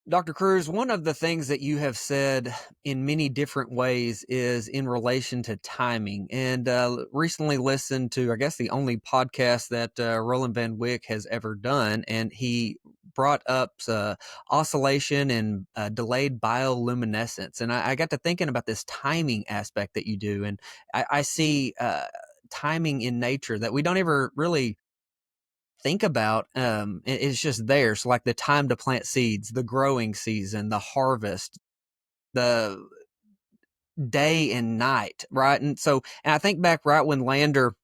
Dr. Kruse, one of the things that you have said in many different ways is in relation to timing. And recently listened to, I guess, the only podcast that Roland Van Wyck has ever done. And he brought up oscillation and delayed bioluminescence. And I got to thinking about this timing aspect that you do. And I see timing in nature that we don't ever really think about. It's just there. So like the time to plant seeds, the growing season, the harvest, the day and night, right? And I think back right when Lander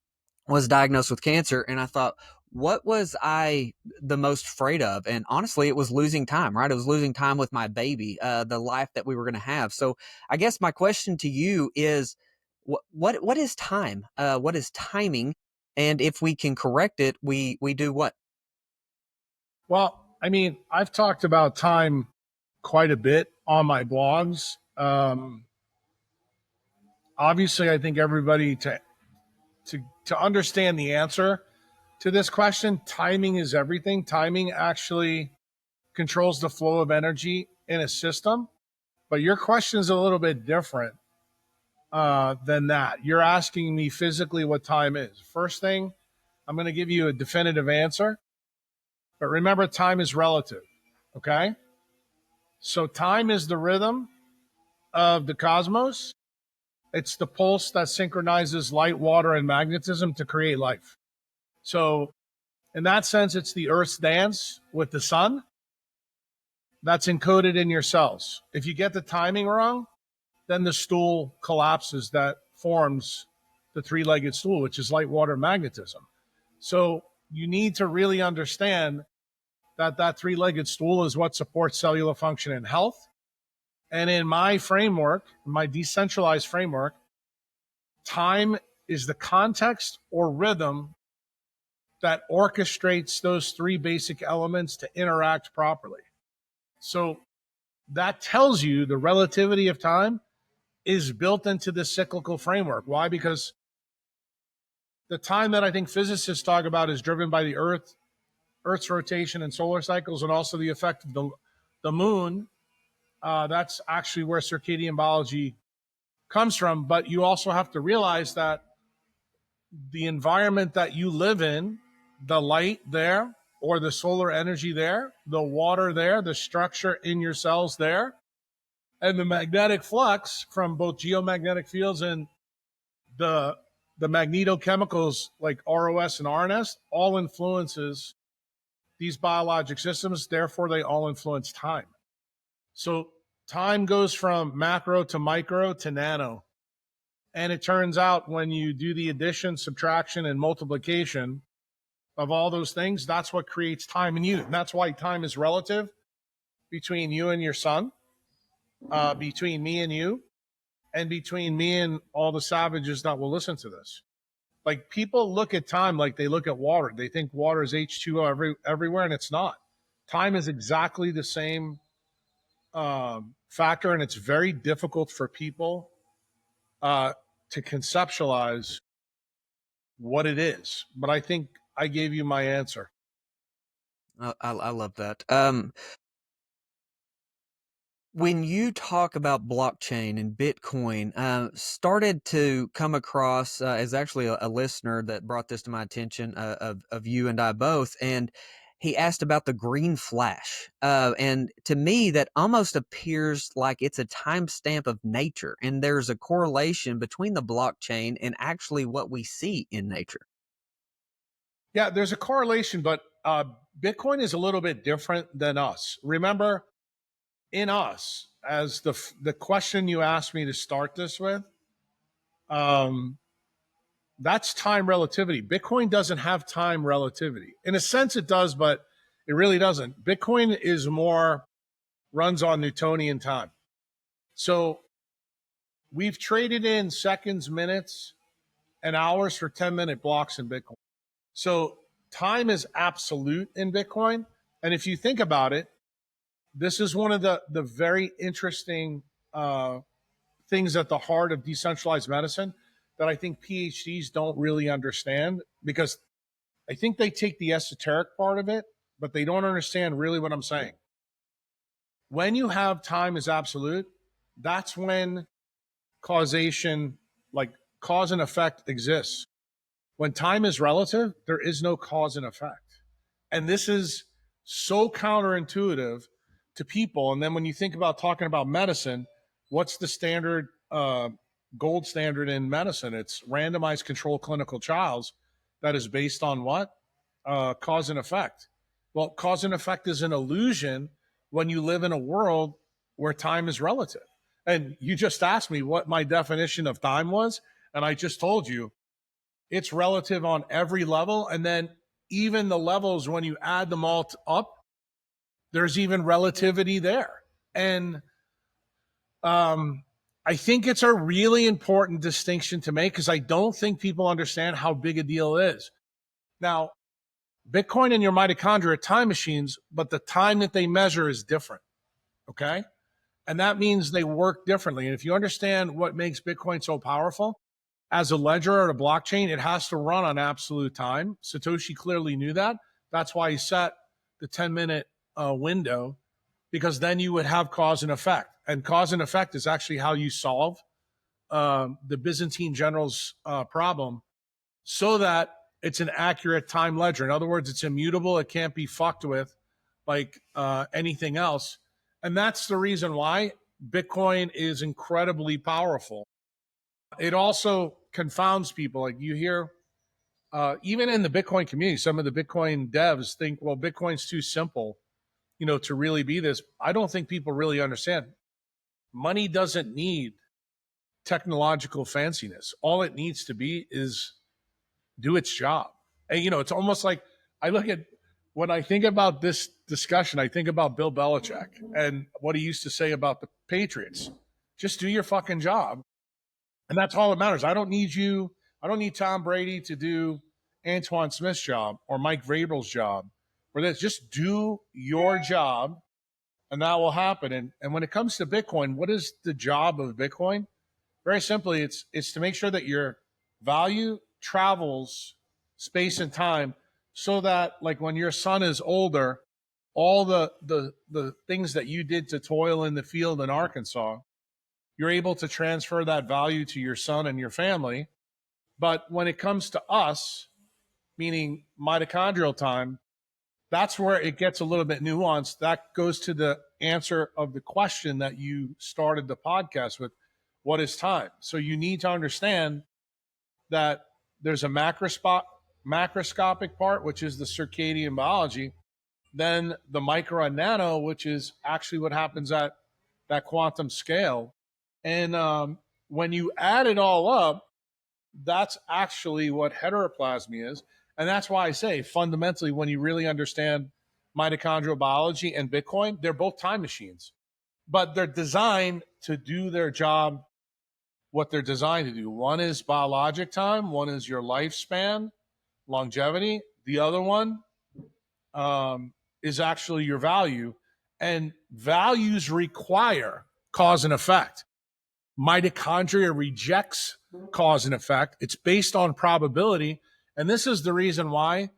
was diagnosed with cancer, and I thought, what was I the most afraid of? And honestly, it was losing time, right? It was losing time with my baby, the life that we were going to have. So I guess my question to you is, what is time? What is timing? And if we can correct it, we do what? Well, I mean, I've talked about time quite a bit on my blogs. Obviously, I think everybody to understand the answer to this question, timing is everything. Timing actually controls the flow of energy in a system. But your question is a little bit different than that. You're asking me physically what time is. First thing, I'm going to give you a definitive answer. But remember, time is relative. Okay? So time is the rhythm of the cosmos. It's the pulse that synchronizes light, water, and magnetism to create life. So in that sense, it's the Earth's dance with the sun that's encoded in your cells. If you get the timing wrong, then the stool collapses that forms the three-legged stool, which is light, water, magnetism. So you need to really understand that three-legged stool is what supports cellular function and health. And in my framework, my decentralized framework, time is the context or rhythm that orchestrates those three basic elements to interact properly. So that tells you the relativity of time is built into the cyclical framework. Why? Because the time that I think physicists talk about is driven by the Earth's rotation and solar cycles, and also the effect of the moon. That's actually where circadian biology comes from. But you also have to realize that the environment that you live in, the light there, or the solar energy there, the water there, the structure in your cells there, and the magnetic flux from both geomagnetic fields and the magnetochemicals like ROS and RNS all influences these biologic systems. Therefore, they all influence time. So time goes from macro to micro to nano. And it turns out when you do the addition, subtraction, and multiplication of all those things, that's what creates time in you. And that's why time is relative between you and your son, between me and you, and between me and all the savages that will listen to this. Like, people look at time like they look at water. They think water is H2O everywhere, and it's not. Time is exactly the same factor, and it's very difficult for people to conceptualize what it is. But I think I gave you my answer. I love that. When you talk about blockchain and Bitcoin, started to come across as actually a listener that brought this to my attention, of you and I both, and he asked about the green flash. And to me, that almost appears like it's a timestamp of nature, and there's a correlation between the blockchain and actually what we see in nature. Yeah, there's a correlation, but Bitcoin is a little bit different than us. Remember, in us, as the question you asked me to start this with, that's time relativity. Bitcoin doesn't have time relativity. In a sense, it does, but it really doesn't. Bitcoin is more runs on Newtonian time. So we've traded in seconds, minutes, and hours for 10-minute blocks in Bitcoin. So time is absolute in Bitcoin. And if you think about it, this is one of the very interesting things at the heart of decentralized medicine that I think PhDs don't really understand, because I think they take the esoteric part of it, but they don't understand really what I'm saying. when you have time is absolute, that's when causation, like cause and effect, exists. When time is relative, there is no cause and effect. And this is so counterintuitive to people. And then when you think about talking about medicine, what's the standard, gold standard in medicine? It's randomized controlled clinical trials that is based on what? Cause and effect. Well, cause and effect is an illusion when you live in a world where time is relative. And you just asked me what my definition of time was, and I just told you it's relative on every level. And then even the levels, when you add them all up, there's even relativity there. And I think it's a really important distinction to make because I don't think people understand how big a deal it is. Now, Bitcoin and your mitochondria are time machines, but the time that they measure is different. Okay. And that means they work differently. And if you understand what makes Bitcoin so powerful, as a ledger or a blockchain, it has to run on absolute time. Satoshi clearly knew that. That's why he set the 10-minute window, because then you would have cause and effect. And cause and effect is actually how you solve the Byzantine general's problem so that it's an accurate time ledger. In other words, it's immutable. It can't be fucked with like anything else. And that's the reason why Bitcoin is incredibly powerful. It also confounds people. Like you hear, even in the Bitcoin community, some of the Bitcoin devs think, well, Bitcoin's too simple, to really be this. I don't think people really understand. Money doesn't need technological fanciness. All it needs to be is do its job. And, it's almost like when I think about this discussion, I think about Bill Belichick and what he used to say about the Patriots. Just do your fucking job. And that's all that matters. I don't need Tom Brady to do Antoine Smith's job or Mike Vrabel's job. Or this, just do your job and that will happen. And when it comes to Bitcoin, what is the job of Bitcoin? Very simply, it's to make sure that your value travels space and time so that like when your son is older, all the things that you did to toil in the field in Arkansas, you're able to transfer that value to your son and your family. But when it comes to us, meaning mitochondrial time, that's where it gets a little bit nuanced. That goes to the answer of the question that you started the podcast with. What is time? So you need to understand that there's a macroscopic part, which is the circadian biology, then the micro and nano, which is actually what happens at that quantum scale. And when you add it all up, that's actually what heteroplasmy is. And that's why I say fundamentally, when you really understand mitochondrial biology and Bitcoin, they're both time machines, but they're designed to do their job, what they're designed to do. One is biologic time, one is your lifespan, longevity. The other one is actually your value. And values require cause and effect. Mitochondria rejects cause and effect. It's based on probability. And this is the reason why,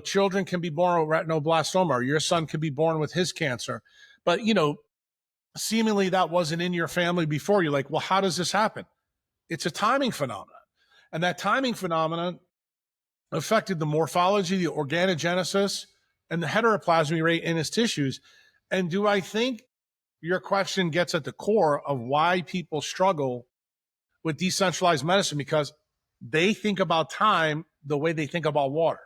children can be born with retinoblastoma, or your son can be born with his cancer. But, seemingly that wasn't in your family before. You're like, well, how does this happen? It's a timing phenomenon. And that timing phenomenon affected the morphology, the organogenesis, and the heteroplasmy rate in his tissues. And do I think your question gets at the core of why people struggle with decentralized medicine? Because they think about time the way they think about water.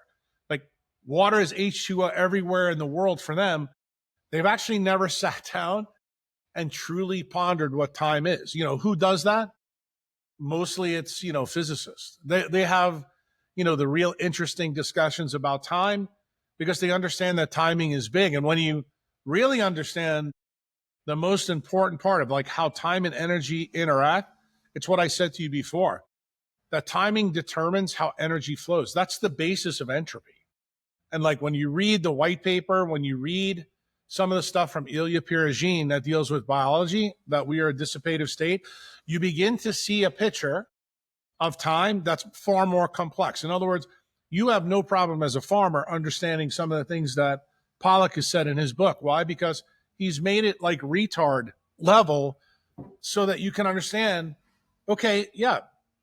Like water is H2O everywhere in the world for them. They've actually never sat down and truly pondered what time is. Who does that? Mostly it's, physicists. They have, the real interesting discussions about time because they understand that timing is big. And when you really understand the most important part of like how time and energy interact, it's what I said to you before, that timing determines how energy flows. That's the basis of entropy. And like when you read the white paper, when you read some of the stuff from Ilya Pirogin that deals with biology, that we are a dissipative state, you begin to see a picture of time that's far more complex. In other words, you have no problem as a farmer understanding some of the things that Pollock has said in his book. Why? Because He's made it like retard level so that you can understand, okay, yeah,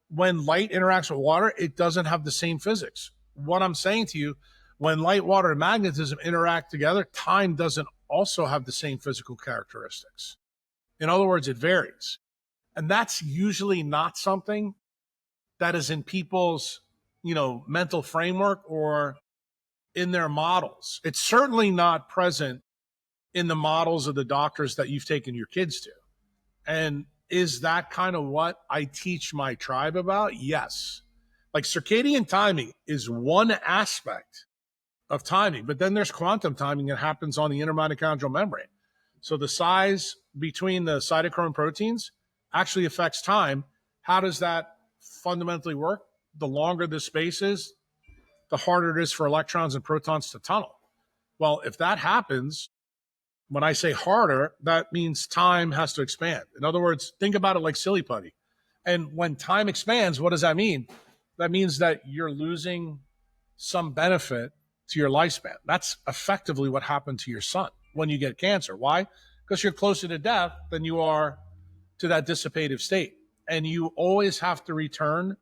when light interacts with water, it doesn't have the same physics. What I'm saying to you, when light, water, and magnetism interact together, time doesn't also have the same physical characteristics. In other words, it varies. And that's usually not something that is in people's, mental framework or in their models. It's certainly not present in the models of the doctors that you've taken your kids to. And is that kind of what I teach my tribe about? Yes. Like circadian timing is one aspect of timing, but then there's quantum timing that happens on the inner mitochondrial membrane. So the size between the cytochrome proteins actually affects time. How does that fundamentally work? The longer the space is, the harder it is for electrons and protons to tunnel. Well, if that happens, when I say harder, that means time has to expand. In other words, think about it like silly putty. And when time expands, what does that mean? That means that you're losing some benefit to your lifespan. That's effectively what happened to your son when you get cancer. Why? Because you're closer to death than you are to that dissipative state. And you always have to return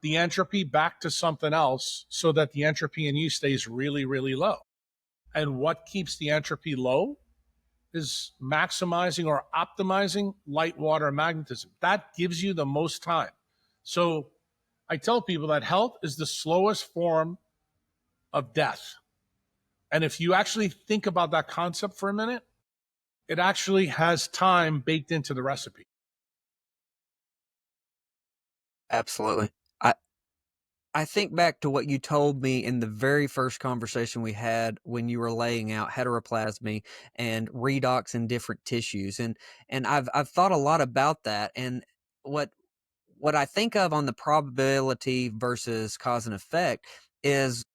the entropy back to something else so that the entropy in you stays really, really low. And what keeps the entropy low is maximizing or optimizing light, water, and magnetism. That gives you the most time. So I tell people that health is the slowest form of death. And if you actually think about that concept for a minute, it actually has time baked into the recipe. Absolutely. I I think back to what you told me in the very first conversation we had when you were laying out heteroplasmy and redox in different tissues, and I've thought a lot about that, and what what I think of on the probability versus cause and effect is,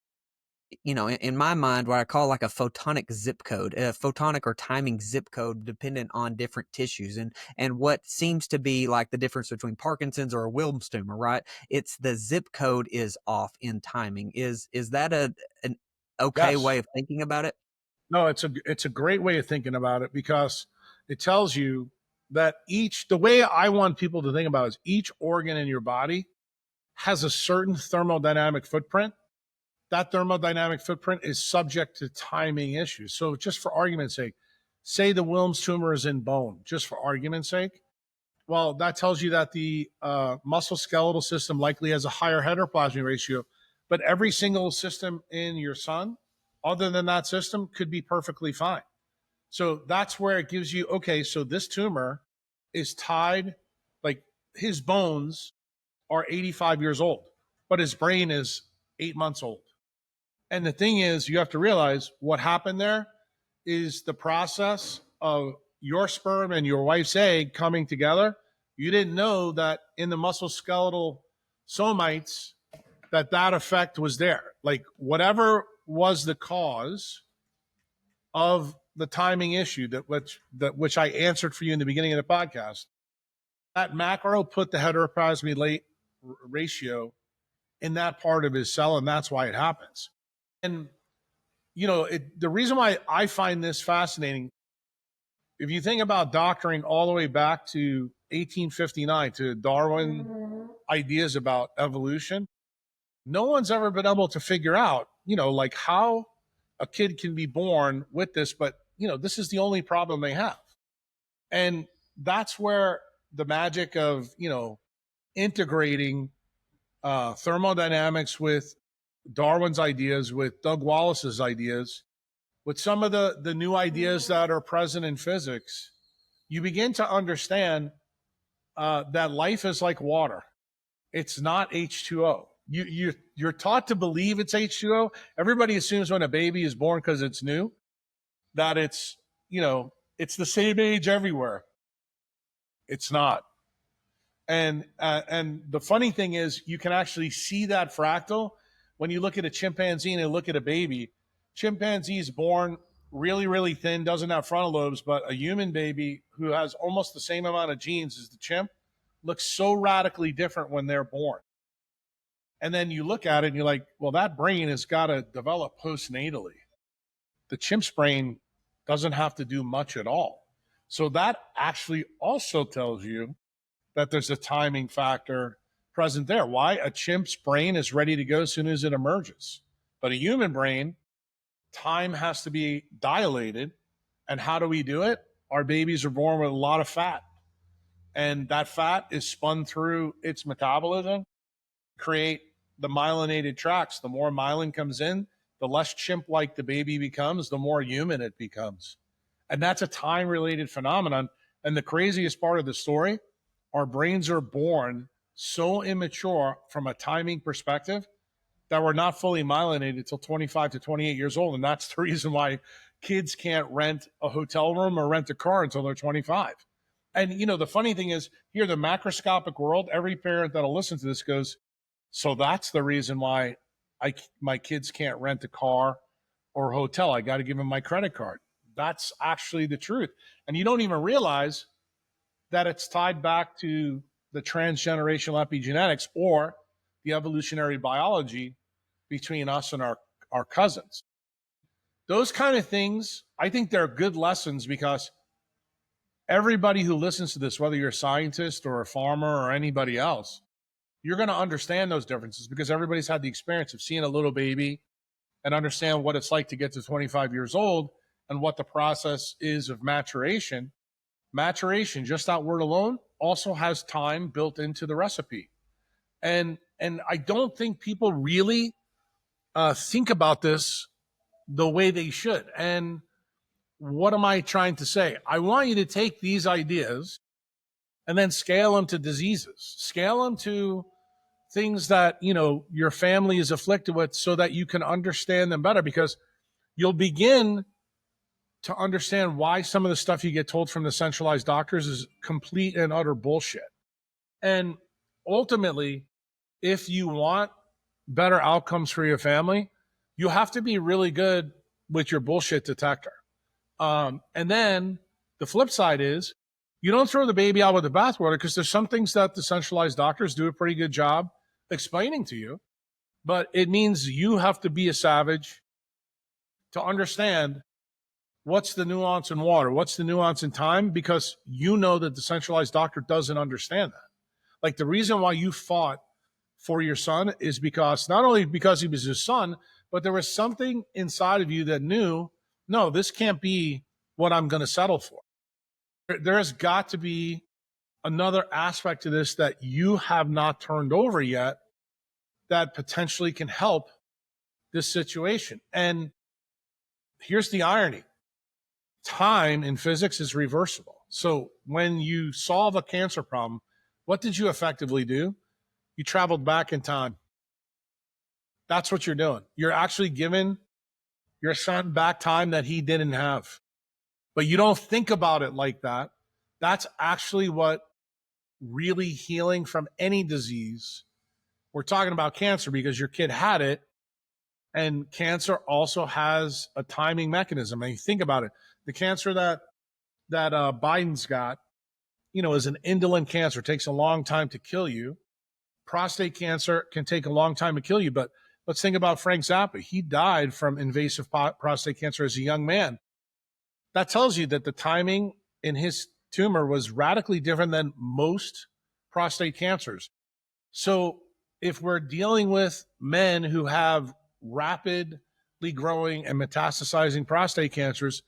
in my mind, what I call like a photonic zip code, a photonic or timing zip code dependent on different tissues. And what seems to be like the difference between Parkinson's or a Wilms tumor, right? It's the zip code is off in timing. Is that an okay Yes. way of thinking about it? No, it's a great way of thinking about it because it tells you that the way I want people to think about it is each organ in your body has a certain thermodynamic footprint. That thermodynamic footprint is subject to timing issues. So, just for argument's sake, say the Wilms tumor is in bone, just for argument's sake. Well, that tells you that the muscle skeletal system likely has a higher heteroplasmy ratio, but every single system in your son, other than that system, could be perfectly fine. So that's where it gives you, okay, so this tumor is tied, like his bones are 85 years old, but his brain is 8 months old. And the thing is, you have to realize what happened there is the process of your sperm and your wife's egg coming together. You didn't know that in the muscle skeletal somites that effect was there. Like whatever was the cause of the timing issue that which I answered for you in the beginning of the podcast, that macro put the heteroplasmy late ratio in that part of his cell, and that's why it happens. And the reason why I find this fascinating, if you think about doctoring all the way back to 1859 to Darwin ideas about evolution, no one's ever been able to figure out, like how a kid can be born with this, but this is the only problem they have. And that's where the magic of, integrating thermodynamics with Darwin's ideas, with Doug Wallace's ideas, with some of the new ideas that are present in physics, you begin to understand that life is like water. It's not H2O. You're taught to believe it's H2O. Everybody assumes when a baby is born because it's new that it's the same age everywhere. It's not. And the funny thing is, you can actually see that fractal when you look at a chimpanzee and look at a baby. Chimpanzee is born really, really thin, doesn't have frontal lobes, but a human baby who has almost the same amount of genes as the chimp looks so radically different when they're born. And then you look at it and you're like, well, that brain has got to develop postnatally. The chimp's brain doesn't have to do much at all. So that actually also tells you that there's a timing factor present there. Why? A chimp's brain is ready to go as soon as it emerges. But a human brain, time has to be dilated. And how do we do it? Our babies are born with a lot of fat. And that fat is spun through its metabolism, create the myelinated tracts. The more myelin comes in, the less chimp like the baby becomes, the more human it becomes. And that's a time related phenomenon. And the craziest part of the story, our brains are born so immature from a timing perspective that we're not fully myelinated until 25 to 28 years old. And that's the reason why kids can't rent a hotel room or rent a car until they're 25. And, the funny thing is, here, the macroscopic world, every parent that'll listen to this goes, so that's the reason why my kids can't rent a car or a hotel. I got to give them my credit card. That's actually the truth. And you don't even realize that it's tied back to the transgenerational epigenetics or the evolutionary biology between us and our cousins. Those kind of things, I think they're good lessons because everybody who listens to this, whether you're a scientist or a farmer or anybody else, you're going to understand those differences because everybody's had the experience of seeing a little baby and understand what it's like to get to 25 years old and what the process is of maturation. Maturation, just that word alone, also has time built into the recipe. And I don't think people really think about this the way they should. And what am I trying to say? I want you to take these ideas and then scale them to diseases, scale them to things that, your family is afflicted with so that you can understand them better, because you'll begin to understand why some of the stuff you get told from the centralized doctors is complete and utter bullshit. And ultimately, if you want better outcomes for your family, you have to be really good with your bullshit detector. And then the flip side is you don't throw the baby out with the bathwater, because there's some things that the centralized doctors do a pretty good job explaining to you, but it means you have to be a savage to understand what's the nuance in water, what's the nuance in time, because you know that the centralized doctor doesn't understand that. Like, the reason why you fought for your son is because not only because he was his son, but there was something inside of you that knew, no, this can't be what I'm going to settle for. There has got to be another aspect to this that you have not turned over yet that potentially can help this situation. And here's the irony. Time in physics is reversible. So when you solve a cancer problem, what did you effectively do? You traveled back in time. That's what you're doing. You're actually giving your son back time that he didn't have. But you don't think about it like that. That's actually what really healing from any disease. We're talking about cancer because your kid had it, and cancer also has a timing mechanism. And you think about it, the cancer that Biden's got, is an indolent cancer. It takes a long time to kill you. Prostate cancer can take a long time to kill you, but let's think about Frank Zappa. He died from invasive prostate cancer as a young man. That tells you that the timing in his tumor was radically different than most prostate cancers. So if we're dealing with men who have rapidly growing and metastasizing prostate cancers,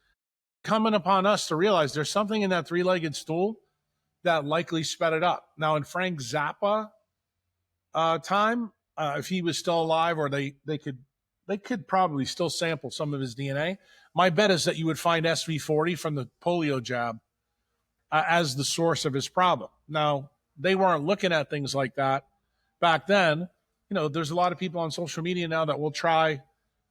coming upon us to realize there's something in that three-legged stool that likely sped it up. Now, in Frank Zappa time, if he was still alive, or they could probably still sample some of his DNA. My bet is that you would find SV40 from the polio jab as the source of his problem. Now, they weren't looking at things like that back then. There's a lot of people on social media now that will try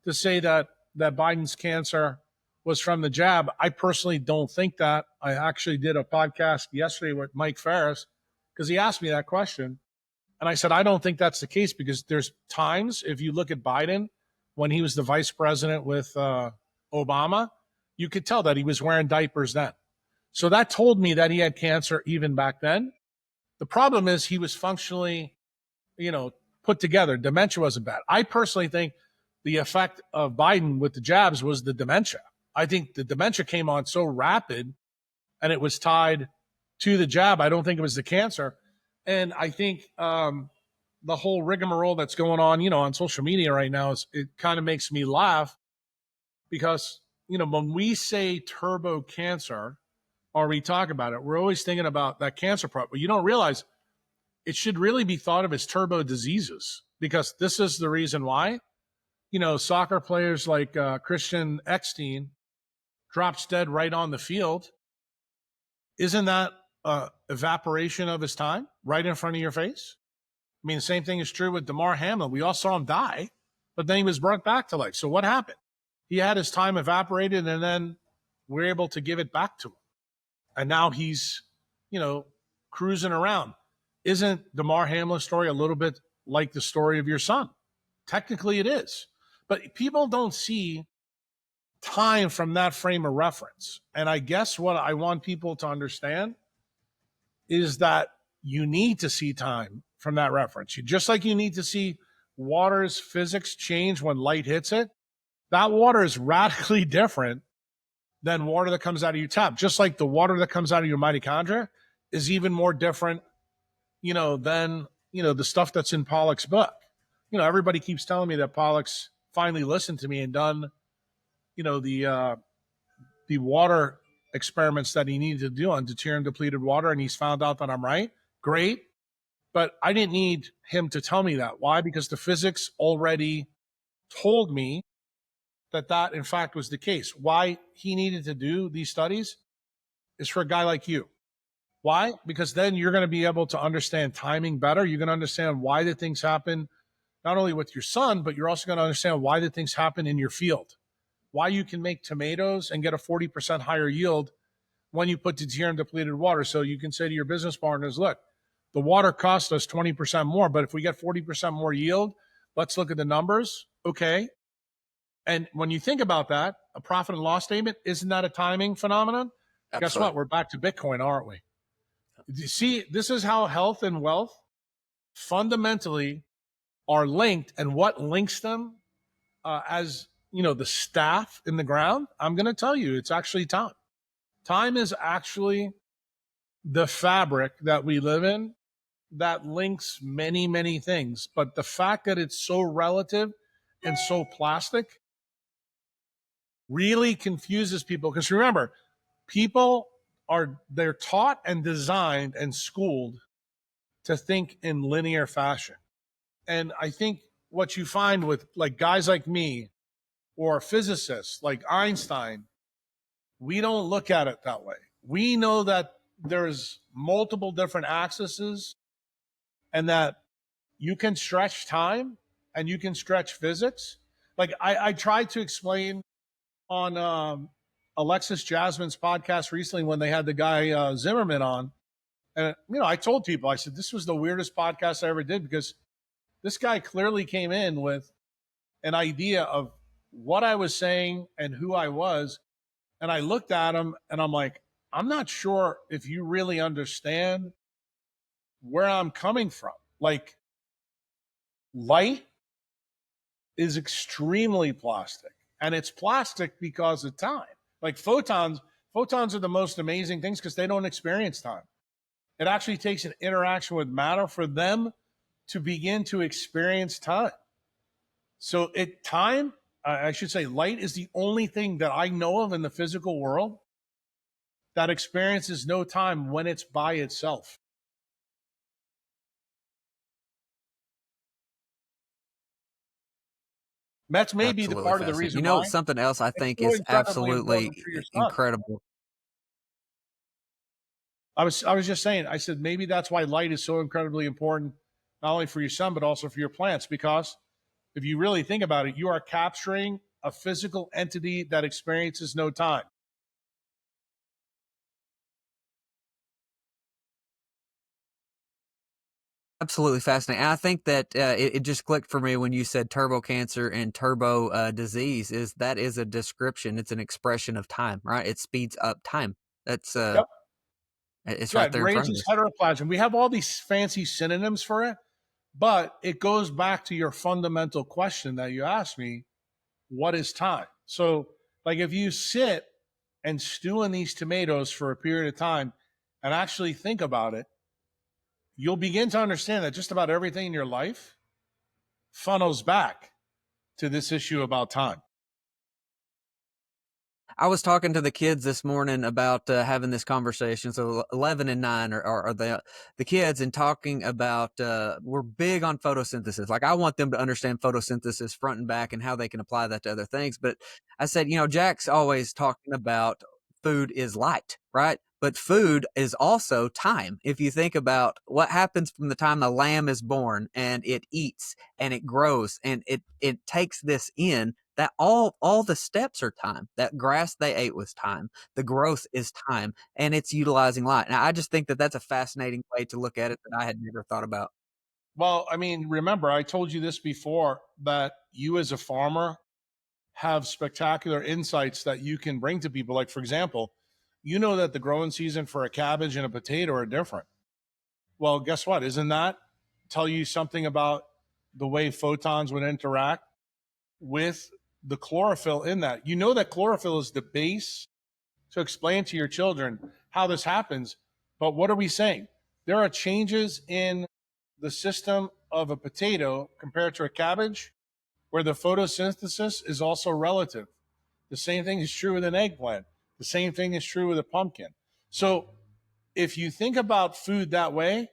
to say that Biden's cancer was from the jab. I personally don't think that. I actually did a podcast yesterday with Mike Ferris because he asked me that question. And I said, I don't think that's the case, because there's times, if you look at Biden, when he was the vice president with Obama, you could tell that he was wearing diapers then. So that told me that he had cancer even back then. The problem is he was functionally, put together. Dementia wasn't bad. I personally think the effect of Biden with the jabs was the dementia. I think the dementia came on so rapid, and it was tied to the jab. I don't think it was the cancer. And I think the whole rigmarole that's going on, on social media right now, it kind of makes me laugh because, when we say turbo cancer or we talk about it, we're always thinking about that cancer part, but you don't realize it should really be thought of as turbo diseases, because this is the reason why. Soccer players like Christian Eckstein drops dead right on the field. Isn't that evaporation of his time right in front of your face? I mean, the same thing is true with Damar Hamlin. We all saw him die, but then he was brought back to life. So what happened? He had his time evaporated, and then we're able to give it back to him. And now he's, cruising around. Isn't Damar Hamlin's story a little bit like the story of your son? Technically it is. But people don't see time from that frame of reference. And I guess what I want people to understand is that you need to see time from that reference. Just like you need to see water's physics change when light hits it, that water is radically different than water that comes out of your tap. Just like the water that comes out of your mitochondria is even more different, than, the stuff that's in Pollack's book. Everybody keeps telling me that Pollack's finally listened to me and done, the water experiments that he needed to do on deuterium depleted water, and he's found out that I'm right. Great. But I didn't need him to tell me that. Why? Because the physics already told me that in fact was the case. Why he needed to do these studies is for a guy like you. Why? Because then you're going to be able to understand timing better. You're going to understand why the things happen, not only with your son, but you're also going to understand why the things happen in your field. Why you can make tomatoes and get a 40% higher yield when you put deuterium depleted water. So you can say to your business partners, look, the water cost us 20% more, but if we get 40% more yield, let's look at the numbers. Okay. And when you think about that, a profit and loss statement, isn't that a timing phenomenon? Absolutely. Guess what? We're back to Bitcoin, aren't we? You see, this is how health and wealth fundamentally are linked, and what links them as, the staff in the ground. I'm going to tell you, it's actually time. Time is actually the fabric that we live in that links many, many things. But the fact that it's so relative and so plastic really confuses people. Because remember, they're taught and designed and schooled to think in linear fashion. And I think what you find with like guys like me or physicists like Einstein, we don't look at it that way. We know that there's multiple different axes and that you can stretch time and you can stretch physics. Like I tried to explain on Alexis Jasmine's podcast recently when they had the guy Zimmerman on. And, I told people, I said, this was the weirdest podcast I ever did, because this guy clearly came in with an idea of what I was saying and who I was. And I looked at him and I'm like, I'm not sure if you really understand where I'm coming from. Like, light is extremely plastic, and it's plastic because of time. Like photons are the most amazing things because they don't experience time. It actually takes an interaction with matter for them to begin to experience time. So I should say light is the only thing that I know of in the physical world that experiences no time when it's by itself. That's maybe the Absolutely part of the fascinating. reason why. Something else I think so is incredibly absolutely important for your son. incredible. I was just saying, I said, maybe that's why light is so incredibly important, not only for your son, but also for your plants. Because if you really think about it, you are capturing a physical entity that experiences no time. Absolutely fascinating. And I think that it just clicked for me when you said turbo cancer and turbo disease. That is a description. It's an expression of time, right? It speeds up time. That's Yep. it's Yeah, right it there in front of raises us. heteroplasm. We have all these fancy synonyms for it, but it goes back to your fundamental question that you asked me: what is time? So Like if you sit and stew in these tomatoes for a period of time and actually think about it, you'll begin to understand that just about everything in your life funnels back to this issue about time. I was talking to the kids this morning about having this conversation. So 11 and 9 are the kids, and talking about we're big on photosynthesis. Like, I want them to understand photosynthesis front and back and how they can apply that to other things. But I said, Jack's always talking about food is light, right? But food is also time. If you think about what happens from the time a lamb is born and it eats and it grows and it takes this in, that all the steps are time. That grass they ate was time. The growth is time, and it's utilizing light. And I just think that that's a fascinating way to look at it that I had never thought about. Well, I mean, remember, I told you this before that you as a farmer have spectacular insights that you can bring to people. Like, for example, you know that the growing season for a cabbage and a potato are different. Well, guess what? Isn't that tell you something about the way photons would interact with the chlorophyll in that? You know that chlorophyll is the base to explain to your children how this happens. But what are we saying? There are changes in the system of a potato compared to a cabbage where the photosynthesis is also relative. The same thing is true with an eggplant. The same thing is true with a pumpkin. So if you think about food that way,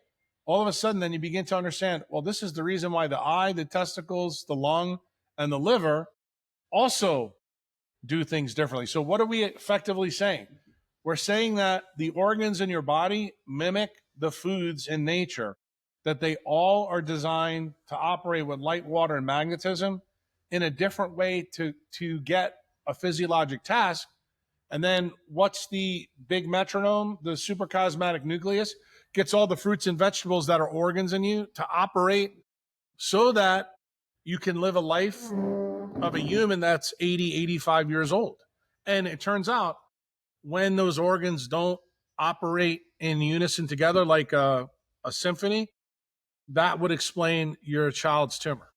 all of a sudden then you begin to understand, well, this is the reason why the eye, the testicles, the lung, and the liver also do things differently. So what are we effectively saying? We're saying that the organs in your body mimic the foods in nature, that they all are designed to operate with light, water, and magnetism in a different way to get a physiologic task. And then what's the big metronome? The supracosmatic nucleus gets all the fruits and vegetables that are organs in you to operate so that you can live a life of a human that's 80, 85 years old. And it turns out when those organs don't operate in unison together like a symphony, that would explain your child's tumor.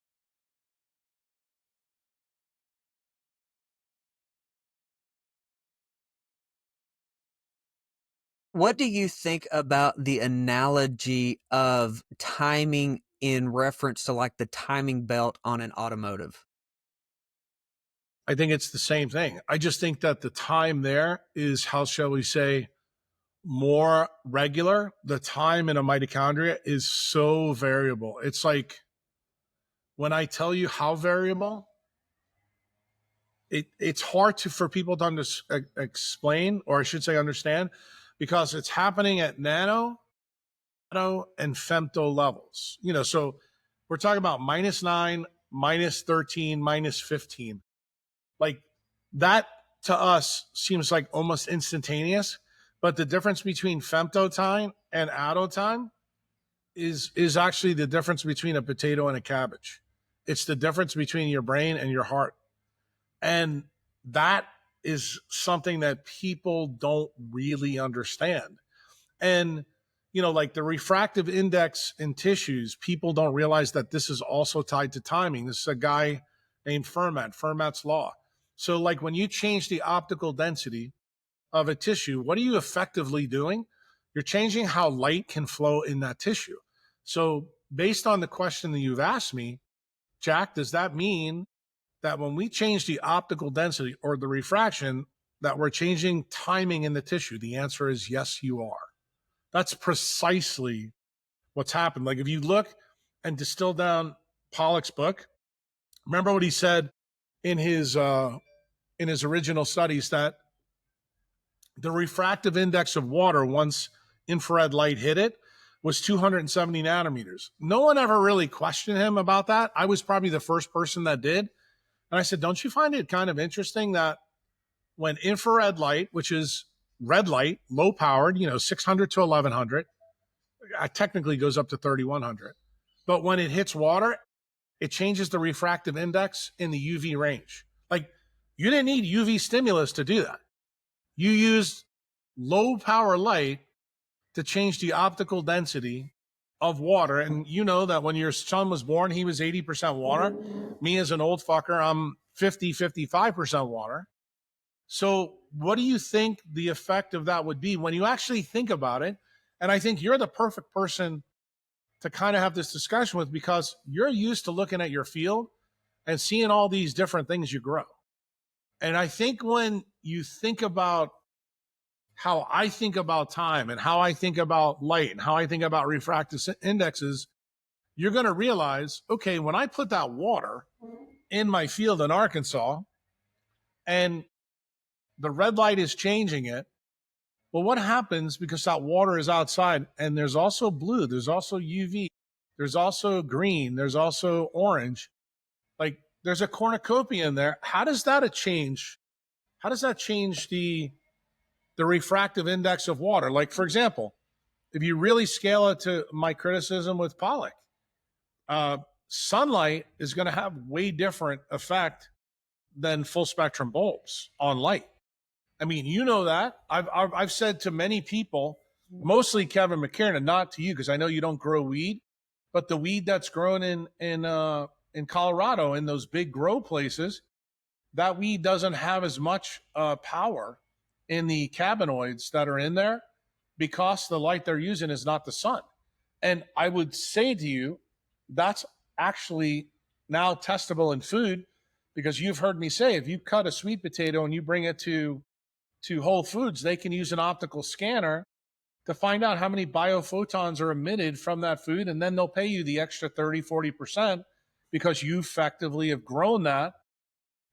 What do you think about the analogy of timing in reference to like the timing belt on an automotive? I think it's the same thing. I just think that the time there is, how shall we say, more regular. The time in a mitochondria is so variable. It's like when I tell you how variable, it's hard for people to explain, or I should say understand, because it's happening at nano and femto levels. So we're talking about -9, -13, -15. Like that to us seems like almost instantaneous, but the difference between femto time and atto time is actually the difference between a potato and a cabbage. It's the difference between your brain and your heart. And that is something that people don't really understand. And, like the refractive index in tissues, people don't realize that this is also tied to timing. This is a guy named Fermat's law. So, like when you change the optical density of a tissue, what are you effectively doing? You're changing how light can flow in that tissue. So, based on the question that you've asked me, Jack, does that mean that when we change the optical density or the refraction, that we're changing timing in the tissue? The answer is yes, you are. That's precisely what's happened. Like if you look and distill down Pollock's book, remember what he said in his original studies, that the refractive index of water once infrared light hit it was 270 nanometers. No one ever really questioned him about that. I was probably the first person that did. And I said, don't you find it kind of interesting that when infrared light, which is red light, low powered, 600 to 1100, technically goes up to 3100. But when it hits water, it changes the refractive index in the UV range. Like you didn't need UV stimulus to do that. You used low power light to change the optical density of water. And you know that when your son was born, he was 80% water. Me as an old fucker, I'm 50, 55% water. So, what do you think the effect of that would be when you actually think about it? And I think you're the perfect person to kind of have this discussion with, because you're used to looking at your field and seeing all these different things you grow. And I think when you think about how I think about time and how I think about light and how I think about refractive indexes, you're going to realize, okay, when I put that water in my field in Arkansas and the red light is changing it, well, what happens, because that water is outside and there's also blue, there's also UV, there's also green, there's also orange, like there's a cornucopia in there. How does that change? How does that change the refractive index of water? Like, for example, if you really scale it to my criticism with Pollock, uh, sunlight is going to have way different effect than full spectrum bulbs on light. I mean, you know that. I've said to many people, mostly Kevin McKiernan, not to you because I know you don't grow weed, but the weed that's grown in Colorado in those big grow places, that weed doesn't have as much power in the cannabinoids that are in there because the light they're using is not the sun. And I would say to you, that's actually now testable in food, because you've heard me say if you cut a sweet potato and you bring it to Whole Foods, they can use an optical scanner to find out how many biophotons are emitted from that food. And then they'll pay you the extra 30-40% because you effectively have grown that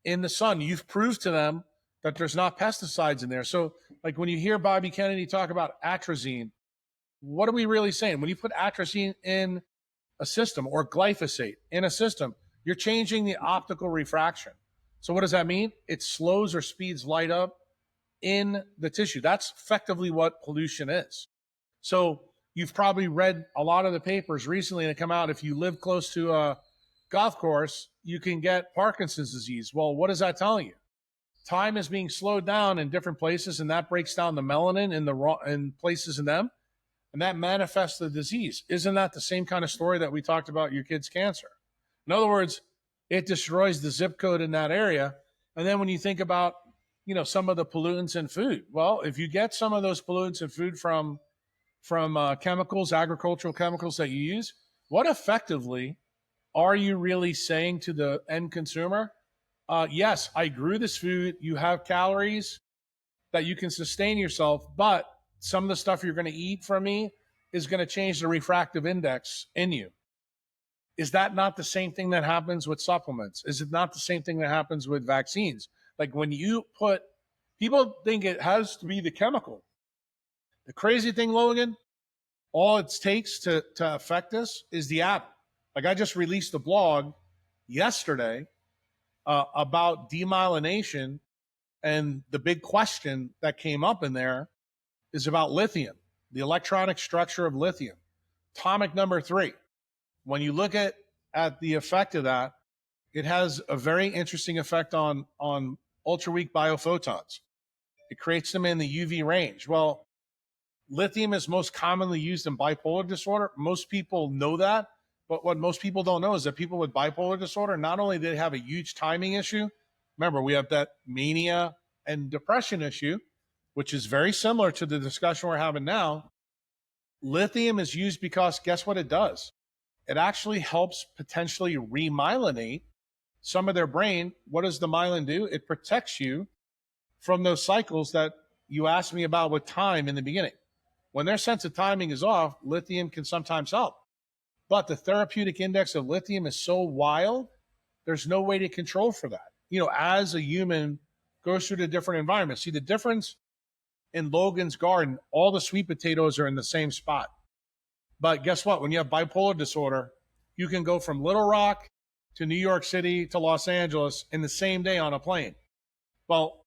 in the sun. You've proved to them that there's not pesticides in there. So, like when you hear Bobby Kennedy talk about atrazine, what are we really saying? When you put atrazine in a system or glyphosate in a system, you're changing the optical refraction. So, what does that mean? It slows or speeds light up in the tissue. That's effectively what pollution is. So, you've probably read a lot of the papers recently that come out. If you live close to a golf course, you can get Parkinson's disease. Well, what is that telling you? Time is being slowed down in different places, and that breaks down the melanin in places in them, and that manifests the disease. Isn't that the same kind of story that we talked about your kid's cancer? In other words, it destroys the zip code in that area. And then when you think about, some of the pollutants in food, well, if you get some of those pollutants in food from chemicals, agricultural chemicals that you use, what effectively are you really saying to the end consumer? Yes, I grew this food. You have calories that you can sustain yourself, but some of the stuff you're going to eat from me is going to change the refractive index in you. Is that not the same thing that happens with supplements? Is it not the same thing that happens with vaccines? Like when you put, people think it has to be the chemical. The crazy thing, Logan, all it takes to affect this is the atom. Like I just released a blog yesterday about demyelination, and the big question that came up in there is about lithium, the electronic structure of lithium, atomic number 3. When you look at the effect of that, it has a very interesting effect on ultra weak biophotons. It creates them in the UV range. Well, lithium is most commonly used in bipolar disorder. Most people know that, but what most people don't know is that people with bipolar disorder, not only do they have a huge timing issue, remember we have that mania and depression issue, which is very similar to the discussion we're having now. Lithium is used because guess what it does? It actually helps potentially remyelinate some of their brain. What does the myelin do? It protects you from those cycles that you asked me about with time in the beginning. When their sense of timing is off, lithium can sometimes help. But the therapeutic index of lithium is so wild, there's no way to control for that. As a human goes through the different environments. See the difference in Logan's garden, all the sweet potatoes are in the same spot. But guess what? When you have bipolar disorder, you can go from Little Rock to New York City to Los Angeles in the same day on a plane. Well,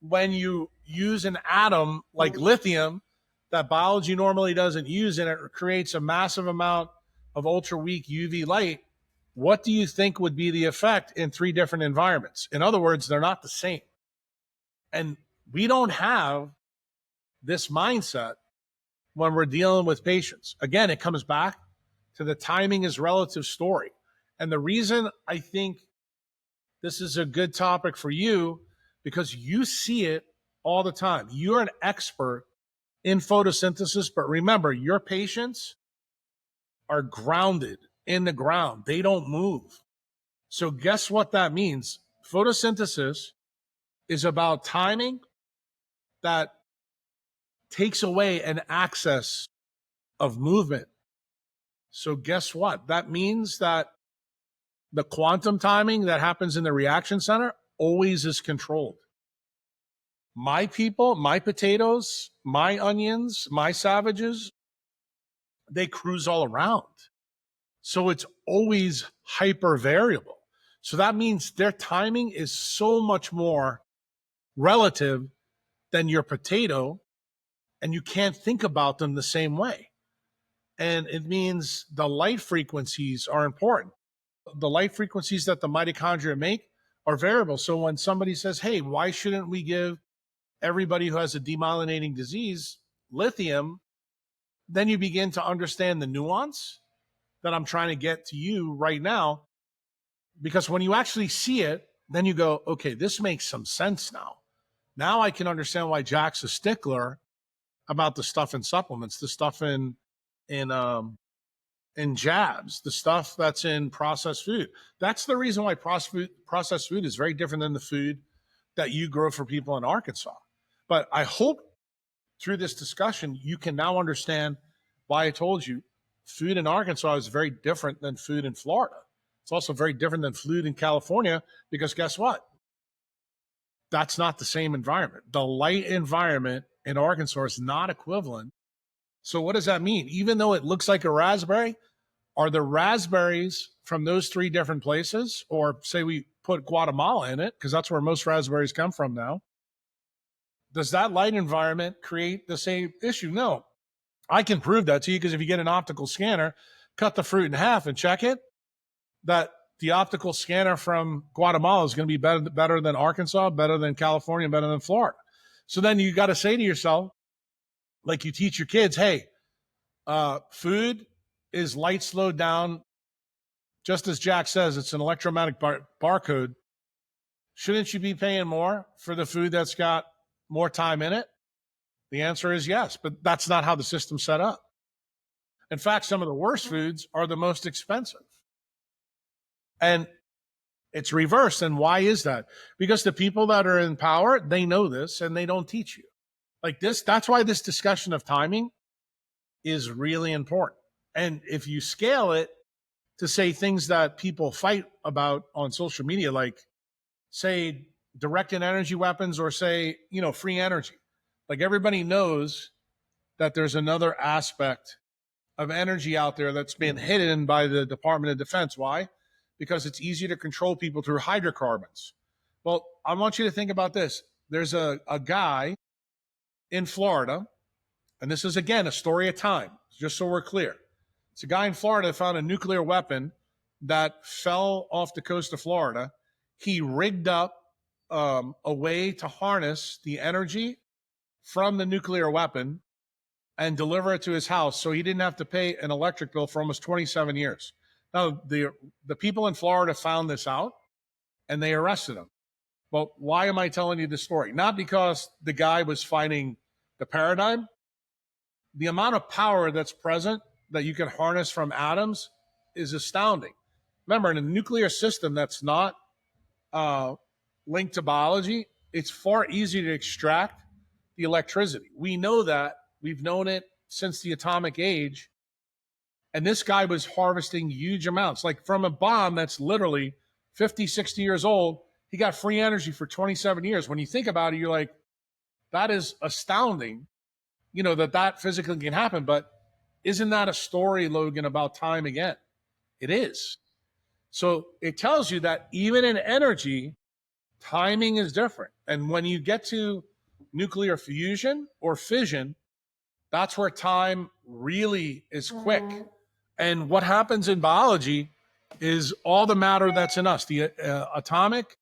when you use an atom like lithium that biology normally doesn't use, and it creates a massive amount of ultra weak UV light, what do you think would be the effect in 3 different environments? In other words, they're not the same. And we don't have this mindset when we're dealing with patients. Again, it comes back to the timing is relative story. And the reason I think this is a good topic for you, because you see it all the time. You're an expert in photosynthesis, but remember, your patients are grounded in the ground. They don't move. So guess what that means? Photosynthesis is about timing that takes away an access of movement. So guess what? That means that the quantum timing that happens in the reaction center always is controlled. My people, my potatoes, my onions, my savages, they cruise all around. So it's always hyper variable. So that means their timing is so much more relative than your potato, and you can't think about them the same way. And it means the light frequencies are important. The light frequencies that the mitochondria make are variable. So when somebody says, hey, why shouldn't we give everybody who has a demyelinating disease lithium, then you begin to understand the nuance that I'm trying to get to you right now. Because when you actually see it, then you go, okay, this makes some sense now. Now I can understand why Jack's a stickler about the stuff in supplements, the stuff in jabs, the stuff that's in processed food. That's the reason why processed food is very different than the food that you grow for people in Arkansas. But I hope through this discussion, you can now understand why I told you food in Arkansas is very different than food in Florida. It's also very different than food in California, because guess what? That's not the same environment. The light environment in Arkansas is not equivalent. So what does that mean? Even though it looks like a raspberry, are the raspberries from those three different places, or say we put Guatemala in it, because that's where most raspberries come from now, does that light environment create the same issue? No. I can prove that to you, because if you get an optical scanner, cut the fruit in half and check it, that the optical scanner from Guatemala is going to be better than Arkansas, better than California, better than Florida. So then you got to say to yourself, like you teach your kids, hey, food is light slowed down. Just as Jack says, it's an electromagnetic barcode. Shouldn't you be paying more for the food that's got more time in it? The answer is yes, but that's not how the system's set up. In fact, some of the worst foods are the most expensive. And it's reversed. And why is that? Because the people that are in power, they know this and they don't teach you. Like this, that's why this discussion of timing is really important. And if you scale it to say things that people fight about on social media, like say directed energy weapons, or say, free energy. Like everybody knows that there's another aspect of energy out there that's been hidden by the Department of Defense. Why? Because it's easier to control people through hydrocarbons. Well, I want you to think about this. There's a guy in Florida, and this is, again, a story of time, just so we're clear. It's a guy in Florida that found a nuclear weapon that fell off the coast of Florida. He rigged up a way to harness the energy from the nuclear weapon and deliver it to his house, so he didn't have to pay an electric bill for almost 27 years. Now, the people in Florida found this out, and they arrested him. Well, why am I telling you this story? Not because the guy was fighting the paradigm. The amount of power that's present that you can harness from atoms is astounding. Remember, in a nuclear system that's not linked to biology, it's far easier to extract the electricity. We know that. We've known it since the atomic age. And this guy was harvesting huge amounts. Like from a bomb that's literally 50, 60 years old, he got free energy for 27 years. When you think about it, you're like, that is astounding, that physically can happen. But isn't that a story, Logan, about time again? It is. So it tells you that even in energy, timing is different. And when you get to nuclear fusion or fission, that's where time really is quick. And what happens in biology is all the matter that's in us, the atomic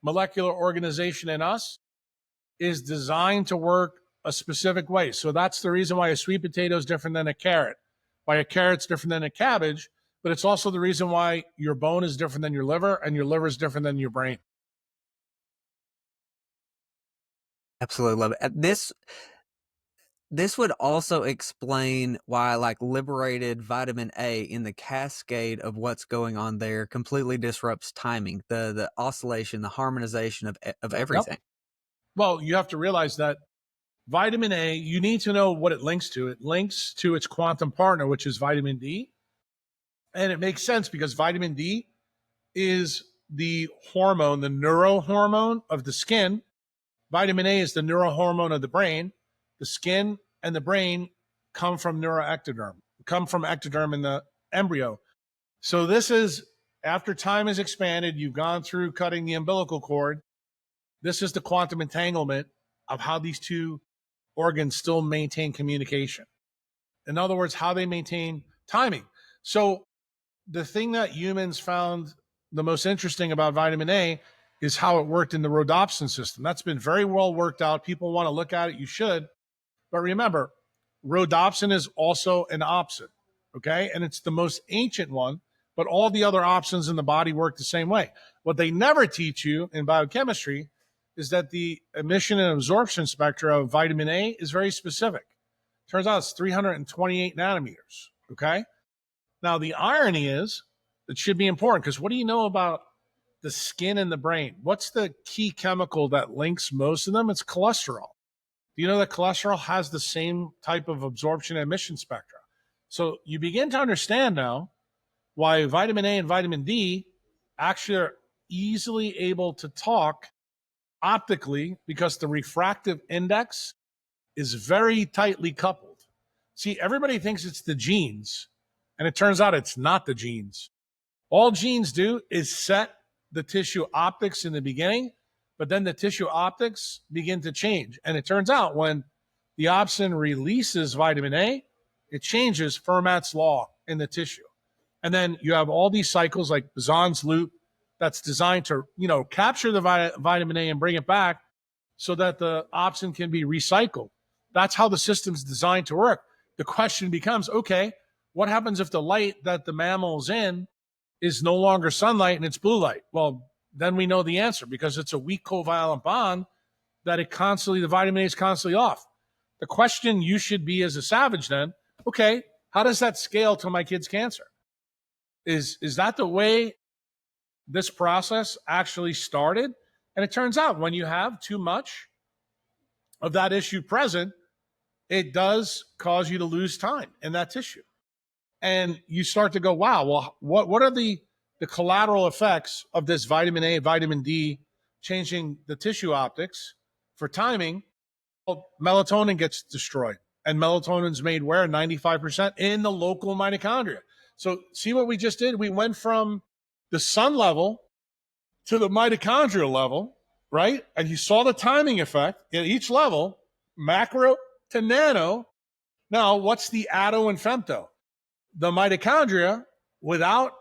molecular organization in us, is designed to work a specific way. So that's the reason why a sweet potato is different than a carrot, why a carrot's different than a cabbage, but it's also the reason why your bone is different than your liver, and your liver is different than your brain. Absolutely love it. This would also explain why like liberated vitamin A in the cascade of what's going on there completely disrupts timing, the oscillation, the harmonization of Yep. everything. Well, you have to realize that vitamin A, you need to know what it links to. It links to its quantum partner, which is vitamin D. And it makes sense because vitamin D is the hormone, the neurohormone of the skin. Vitamin A is the neurohormone of the brain. The skin and the brain come from neuroectoderm, come from ectoderm in the embryo. So this is after time is expanded, you've gone through cutting the umbilical cord. This is the quantum entanglement of how these two organs still maintain communication. In other words, how they maintain timing. So the thing that humans found the most interesting about vitamin A is how it worked in the rhodopsin system. That's been very well worked out. People want to look at it, you should. But remember, rhodopsin is also an opsin, okay? And it's the most ancient one, but all the other opsins in the body work the same way. What they never teach you in biochemistry is that the emission and absorption spectra of vitamin A is very specific. Turns out it's 328 nanometers, okay? Now, the irony is, it should be important because what do you know about the skin and the brain? What's the key chemical that links most of them? It's cholesterol. Do you know that cholesterol has the same type of absorption and emission spectra? So you begin to understand now why vitamin A and vitamin D actually are easily able to talk optically because the refractive index is very tightly coupled. See, everybody thinks it's the genes, and it turns out it's not the genes. All genes do is set the tissue optics in the beginning, but then the tissue optics begin to change. And it turns out when the opsin releases vitamin A, it changes Fermat's law in the tissue. And then you have all these cycles like Boson's loop that's designed to, capture the vitamin A and bring it back so that the opsin can be recycled. That's how the system's designed to work. The question becomes, okay, what happens if the light that the mammal's in is no longer sunlight and it's blue light? Well, then we know the answer because it's a weak covalent bond that the vitamin A is constantly off. The question you should be as a savage then, okay, how does that scale to my kid's cancer? Is that the way this process actually started? And it turns out when you have too much of that issue present, it does cause you to lose time in that tissue. And you start to go, wow, well, what are the collateral effects of this vitamin A, vitamin D changing the tissue optics for timing? Well, melatonin gets destroyed. And melatonin's made where? 95% in the local mitochondria. So see what we just did? We went from the sun level to the mitochondrial level, right? And you saw the timing effect at each level, macro to nano. Now, what's the atto and femto? The mitochondria without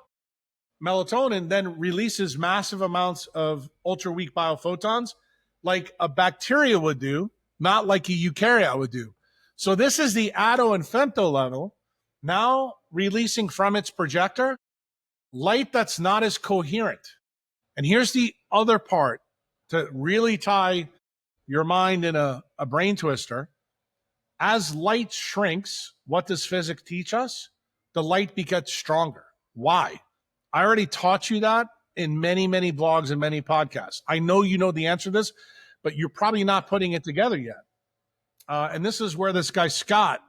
melatonin then releases massive amounts of ultra weak biophotons like a bacteria would do, not like a eukaryote would do. So this is the atto and femto level now releasing from its projector light that's not as coherent. And here's the other part to really tie your mind in a brain twister. As light shrinks, what does physics teach us? The light gets stronger. Why? I already taught you that in many, many blogs and many podcasts. I know you know the answer to this, but you're probably not putting it together yet. And this is where this guy, Scott,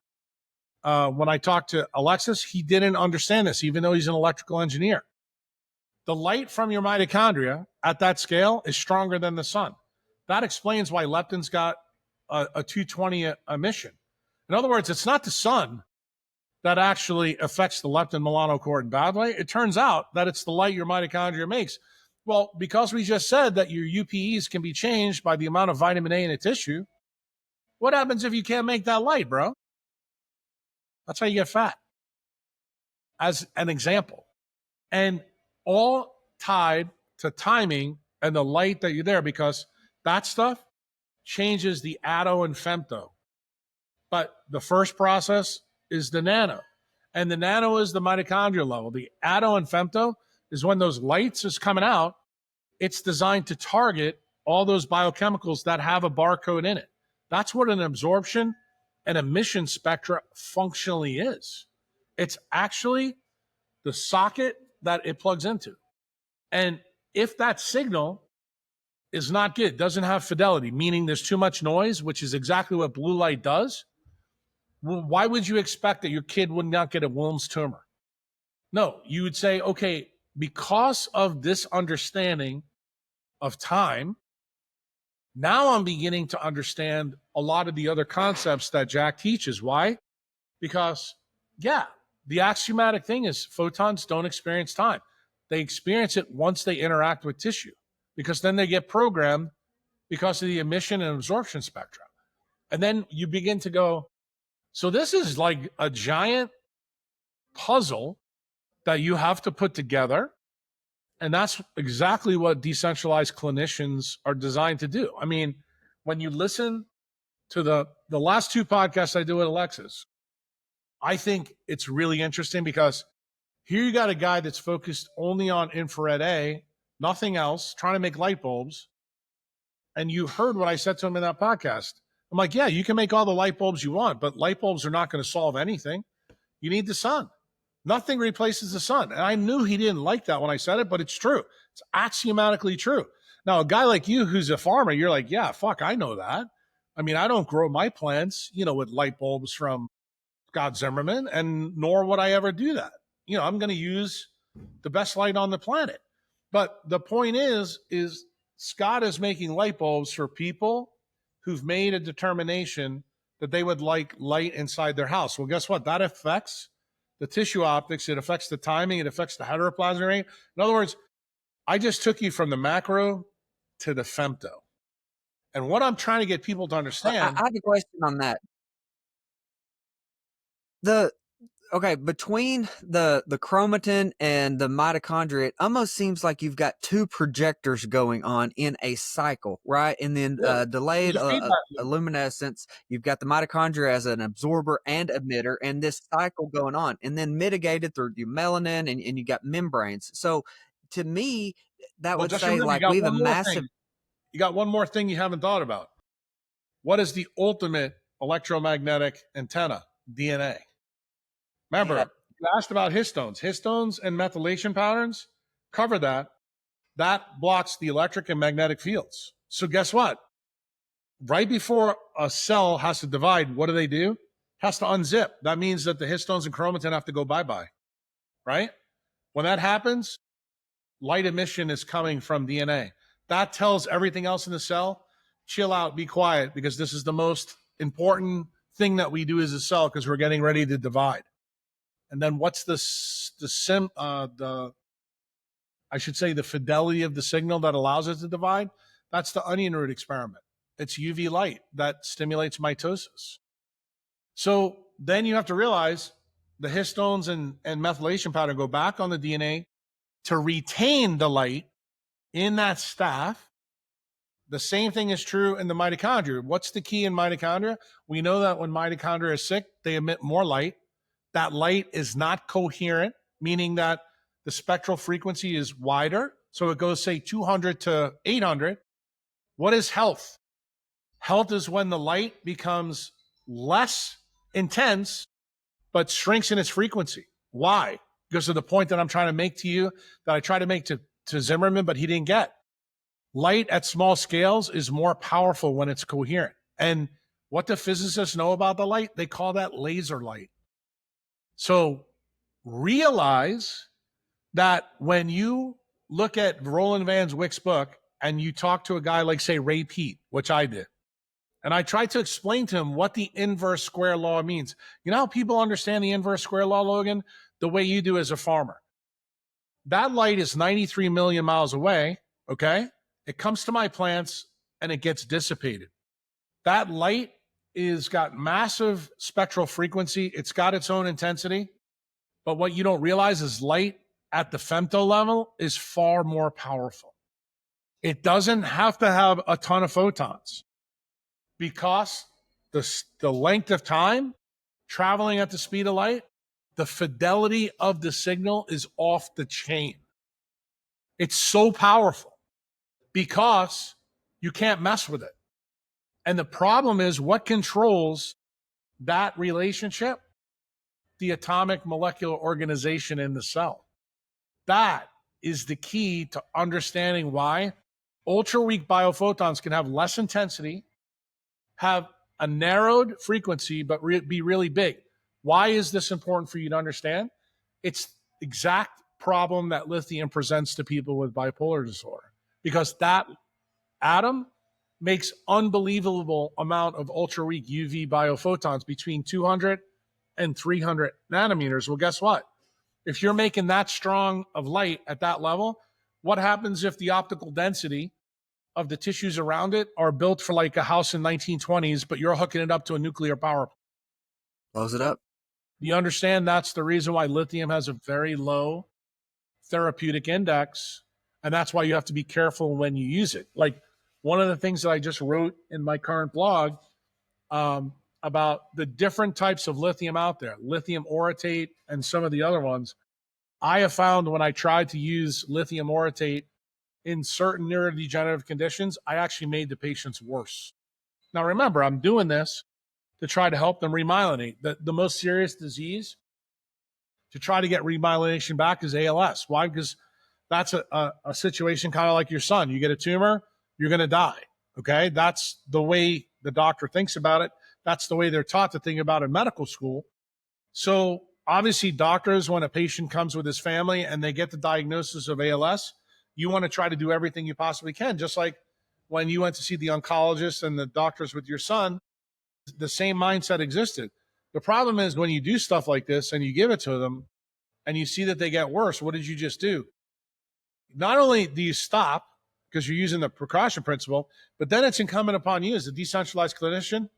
when I talked to Alexis, he didn't understand this, even though he's an electrical engineer. The light from your mitochondria at that scale is stronger than the sun. That explains why leptin's got a 220 emission. In other words, it's not the sun that actually affects the leptin melanocortin pathway. It turns out that it's the light your mitochondria makes. Well, because we just said that your UPEs can be changed by the amount of vitamin A in a tissue, what happens if you can't make that light, bro? That's how you get fat, as an example. And all tied to timing and the light that you're there, because that stuff changes the atto and femto. But the first process is the nano. And the nano is the mitochondrial level. The atto and femto is when those lights is coming out. It's designed to target all those biochemicals that have a barcode in it. That's what an absorption and emission spectra functionally is. It's actually the socket that it plugs into. And if that signal is not good, doesn't have fidelity, meaning there's too much noise, which is exactly what blue light does, well, why would you expect that your kid would not get a Wilms tumor? No, you would say, okay, because of this understanding of time, now I'm beginning to understand a lot of the other concepts that Jack teaches. Why? Because, yeah, the axiomatic thing is photons don't experience time. They experience it once they interact with tissue, because then they get programmed because of the emission and absorption spectra. And then you begin to go, so this is like a giant puzzle that you have to put together. And that's exactly what decentralized clinicians are designed to do. I mean, when you listen to the last two podcasts I do with Alexis, I think it's really interesting because here you got a guy that's focused only on infrared A, nothing else, trying to make light bulbs. And you heard what I said to him in that podcast. I'm like, yeah, you can make all the light bulbs you want, but light bulbs are not going to solve anything. You need the sun. Nothing replaces the sun. And I knew he didn't like that when I said it, but it's true. It's axiomatically true. Now, a guy like you who's a farmer, you're like, yeah, fuck, I know that. I mean, I don't grow my plants, with light bulbs from Scott Zimmerman, and nor would I ever do that. I'm going to use the best light on the planet. But the point is Scott is making light bulbs for people who've made a determination that they would like light inside their house. Well, guess what? That affects the tissue optics. It affects the timing. It affects the heteroplasmy rate. In other words, I just took you from the macro to the femto. And what I'm trying to get people to understand. I have a question on that. Okay, between the chromatin and the mitochondria, it almost seems like you've got two projectors going on in a cycle, right? And then delayed luminescence, you've got the mitochondria as an absorber and emitter, and this cycle going on, and then mitigated through your melanin, and you got membranes. So to me, that would say like we have a massive. You got one more thing you haven't thought about. What is the ultimate electromagnetic antenna? DNA. Remember, you asked about histones. Histones and methylation patterns cover that. That blocks the electric and magnetic fields. So guess what? Right before a cell has to divide, what do? It has to unzip. That means that the histones and chromatin have to go bye-bye, right? When that happens, light emission is coming from DNA. That tells everything else in the cell, chill out, be quiet, because this is the most important thing that we do as a cell, because we're getting ready to divide. And then what's the fidelity of the signal that allows it to divide? That's the onion root experiment. It's UV light that stimulates mitosis. So then you have to realize the histones and methylation pattern go back on the DNA to retain the light in that staff. The same thing is true in the mitochondria. What's the key in mitochondria? We know that when mitochondria are sick, they emit more light. That light is not coherent, meaning that the spectral frequency is wider. So it goes, say, 200 to 800. What is health? Health is when the light becomes less intense, but shrinks in its frequency. Why? Because of the point that I'm trying to make to you, that I tried to make to Zimmerman, but he didn't get. Light at small scales is more powerful when it's coherent. And what do physicists know about the light? They call that laser light. So realize that when you look at Roland Van Wyck's book and you talk to a guy like, say, Ray Peat, which I did, and I tried to explain to him what the inverse square law means. You know how people understand the inverse square law, Logan? The way you do as a farmer. That light is 93 million miles away, okay? It comes to my plants and it gets dissipated. That light is got massive spectral frequency. It's got its own intensity. But what you don't realize is light at the femto level is far more powerful. It doesn't have to have a ton of photons, because the length of time traveling at the speed of light, the fidelity of the signal is off the chain. It's so powerful because You can't mess with it. And the problem is, what controls that relationship? The atomic molecular organization in the cell. That is the key to understanding why ultra weak biophotons can have less intensity, have a narrowed frequency, but be really big. Why is this important for you to understand? It's the exact problem that lithium presents to people with bipolar disorder, because that atom makes unbelievable amount of ultra weak UV biophotons between 200 and 300 nanometers. Well, guess what? If you're making that strong of light at that level, what happens if the optical density of the tissues around it are built for like a house in 1920s, but you're hooking it up to a nuclear power plant? Close it up. You understand that's the reason why lithium has a very low therapeutic index, and that's why you have to be careful when you use it. Like one of the things that I just wrote in my current blog about the different types of lithium out there, lithium orotate and some of the other ones, I have found when I tried to use lithium orotate in certain neurodegenerative conditions, I actually made the patients worse. Now, remember, I'm doing this to try to help them remyelinate. The most serious disease to try to get remyelination back is ALS. Why? Because that's a situation kind of like your son. You get a tumor, you're going to die. Okay. That's the way the doctor thinks about it. That's the way they're taught to think about it in medical school. So obviously, doctors, when a patient comes with his family and they get the diagnosis of ALS, you want to try to do everything you possibly can. Just like when you went to see the oncologist and the doctors with your son, the same mindset existed. The problem is when you do stuff like this and you give it to them and you see that they get worse, what did you just do? Not only do you stop because you're using the precaution principle, but then it's incumbent upon you as a decentralized clinician.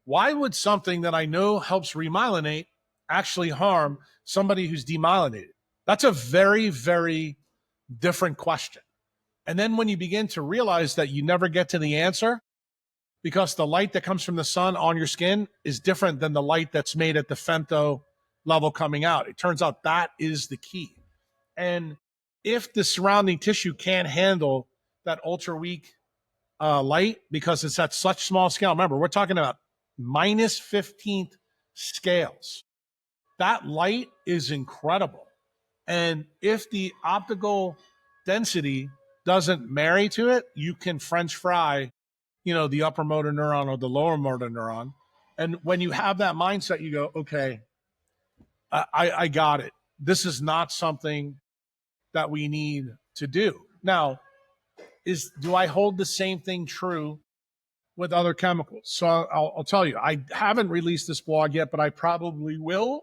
Why would something that I know helps remyelinate actually harm somebody who's demyelinated? That's a very, very different question. And then when you begin to realize that you never get to the answer because the light that comes from the sun on your skin is different than the light that's made at the femto level coming out, it turns out that is the key. And if the surrounding tissue can't handle that ultra weak light because it's at such small scale, remember, we're talking about minus 15th scales. That light is incredible. And if the optical density doesn't marry to it, you can French fry, the upper motor neuron or the lower motor neuron. And when you have that mindset, you go, okay, I got it. This is not something that we need to do. Now, do I hold the same thing true with other chemicals? So I'll tell you, I haven't released this blog yet, but I probably will.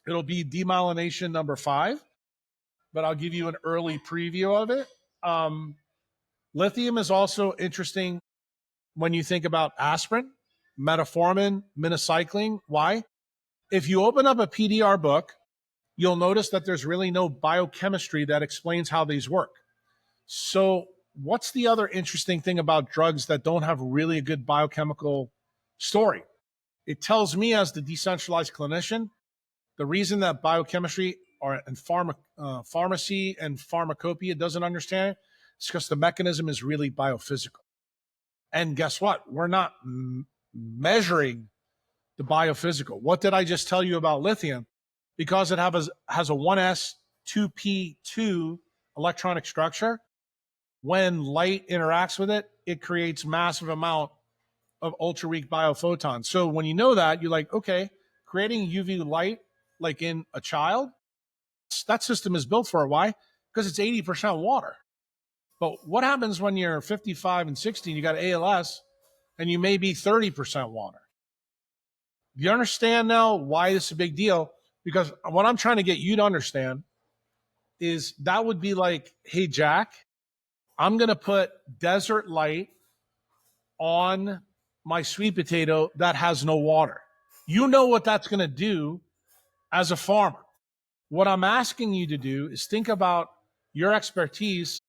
It'll be demyelination number 5, but I'll give you an early preview of it. Lithium is also interesting when you think about aspirin, metformin, minocycline. Why? If you open up a PDR book, you'll notice that there's really no biochemistry that explains how these work. So what's the other interesting thing about drugs that don't have really a good biochemical story? It tells me as the decentralized clinician, the reason that biochemistry and pharmacy and pharmacopoeia doesn't understand it is because the mechanism is really biophysical. And guess what? We're not measuring the biophysical. What did I just tell you about lithium? Because it has a 1s 2p2 electronic structure, when light interacts with it, it creates massive amount of ultra weak biophotons. So when you know that, you're like, okay, creating UV light like in a child, that system is built for it. Why? Because it's 80% water. But what happens when you're 55 and 60 and you got ALS and you may be 30% water? Do you understand now why this is a big deal? Because what I'm trying to get you to understand is that would be like, hey, Jack, I'm going to put desert light on my sweet potato that has no water. You know what that's going to do as a farmer. What I'm asking you to do is think about your expertise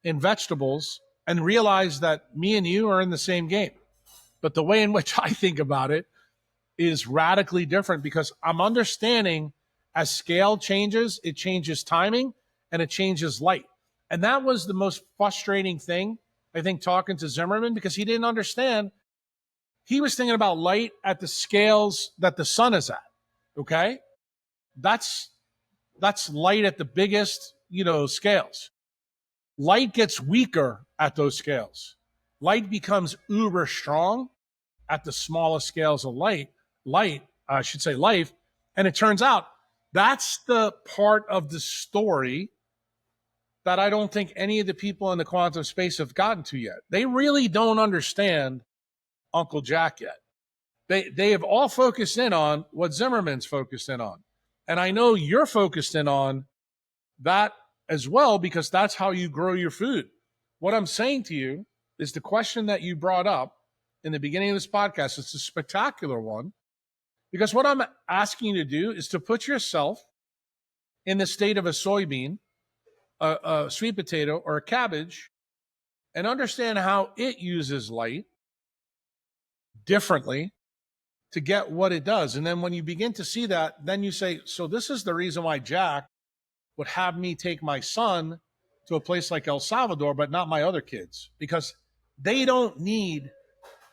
in vegetables and realize that me and you are in the same game. But the way in which I think about it is radically different because I'm understanding as scale changes, it changes timing and it changes light. And that was the most frustrating thing I think, talking to Zimmerman, because he didn't understand. He was thinking about light at the scales that the sun is at. Okay. That's light at the biggest, scales. Light gets weaker at those scales. Light becomes uber strong at the smallest scales of I should say life. And it turns out that's the part of the story that I don't think any of the people in the quantum space have gotten to yet. They really don't understand Uncle Jack yet. They have all focused in on what Zimmerman's focused in on. And I know you're focused in on that as well, because that's how you grow your food. What I'm saying to you is the question that you brought up in the beginning of this podcast. It's a spectacular one, because what I'm asking you to do is to put yourself in the state of a soybean, a sweet potato, or a cabbage, and understand how it uses light differently to get what it does. And then when you begin to see that, then you say, so this is the reason why Jack would have me take my son to a place like El Salvador, but not my other kids, because they don't need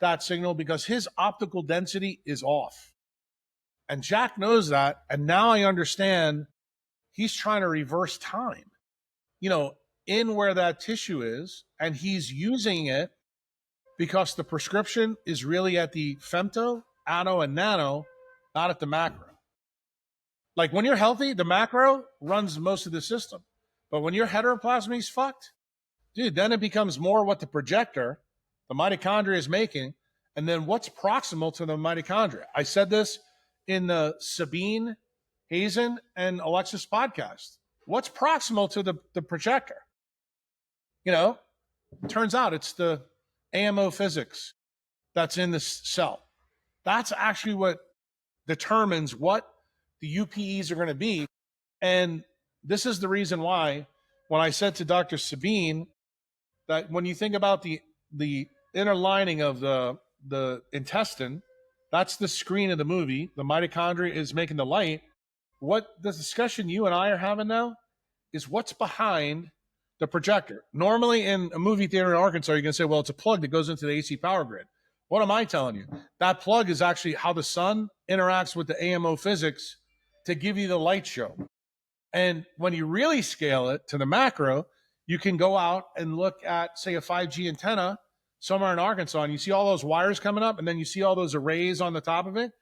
that signal, because his optical density is off. And Jack knows that. And now I understand he's trying to reverse time, in where that tissue is. And he's using it because the prescription is really at the femto, anno, and nano, not at the macro. Like when you're healthy, the macro runs most of the system. But when your heteroplasmy is fucked, dude, then it becomes more what the projector, the mitochondria, is making, and then what's proximal to the mitochondria. I said this in the Sabine, Hazen, and Alexis podcast. What's proximal to the projector? Turns out it's the AMO physics that's in the cell. That's actually what determines what the UPEs are going to be. And this is the reason why, when I said to Dr. Sabine that when you think about the inner lining of the intestine, that's the screen of the movie. The mitochondria is making the light. What the discussion you and I are having now is what's behind the projector. Normally in a movie theater in Arkansas, you're going to say, well, it's a plug that goes into the AC power grid. What am I telling you? That plug is actually how the sun interacts with the AMO physics to give you the light show. And when you really scale it to the macro, you can go out and look at, say, a 5G antenna somewhere in Arkansas, and you see all those wires coming up, and then you see all those arrays on the top of it.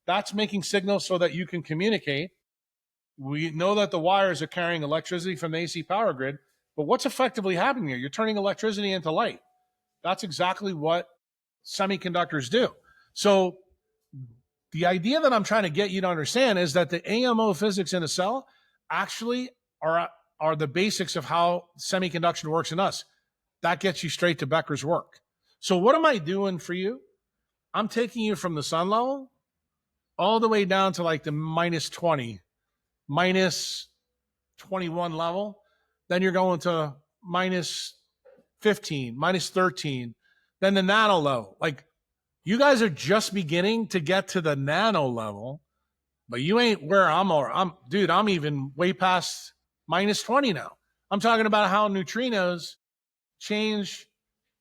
That's making signals so that you can communicate. We know that the wires are carrying electricity from the AC power grid, but what's effectively happening here? You're turning electricity into light. That's exactly what semiconductors do. So the idea that I'm trying to get you to understand is that the AMO physics in a cell actually are the basics of how semiconduction works in us. That gets you straight to Becker's work. So what am I doing for you? I'm taking you from the sun level all the way down to like the minus 20, minus 21 level. Then you're going to minus 15, minus 13, then the nano level. Like, you guys are just beginning to get to the nano level, but you ain't where I'm even way past minus 20 now. I'm talking about how neutrinos change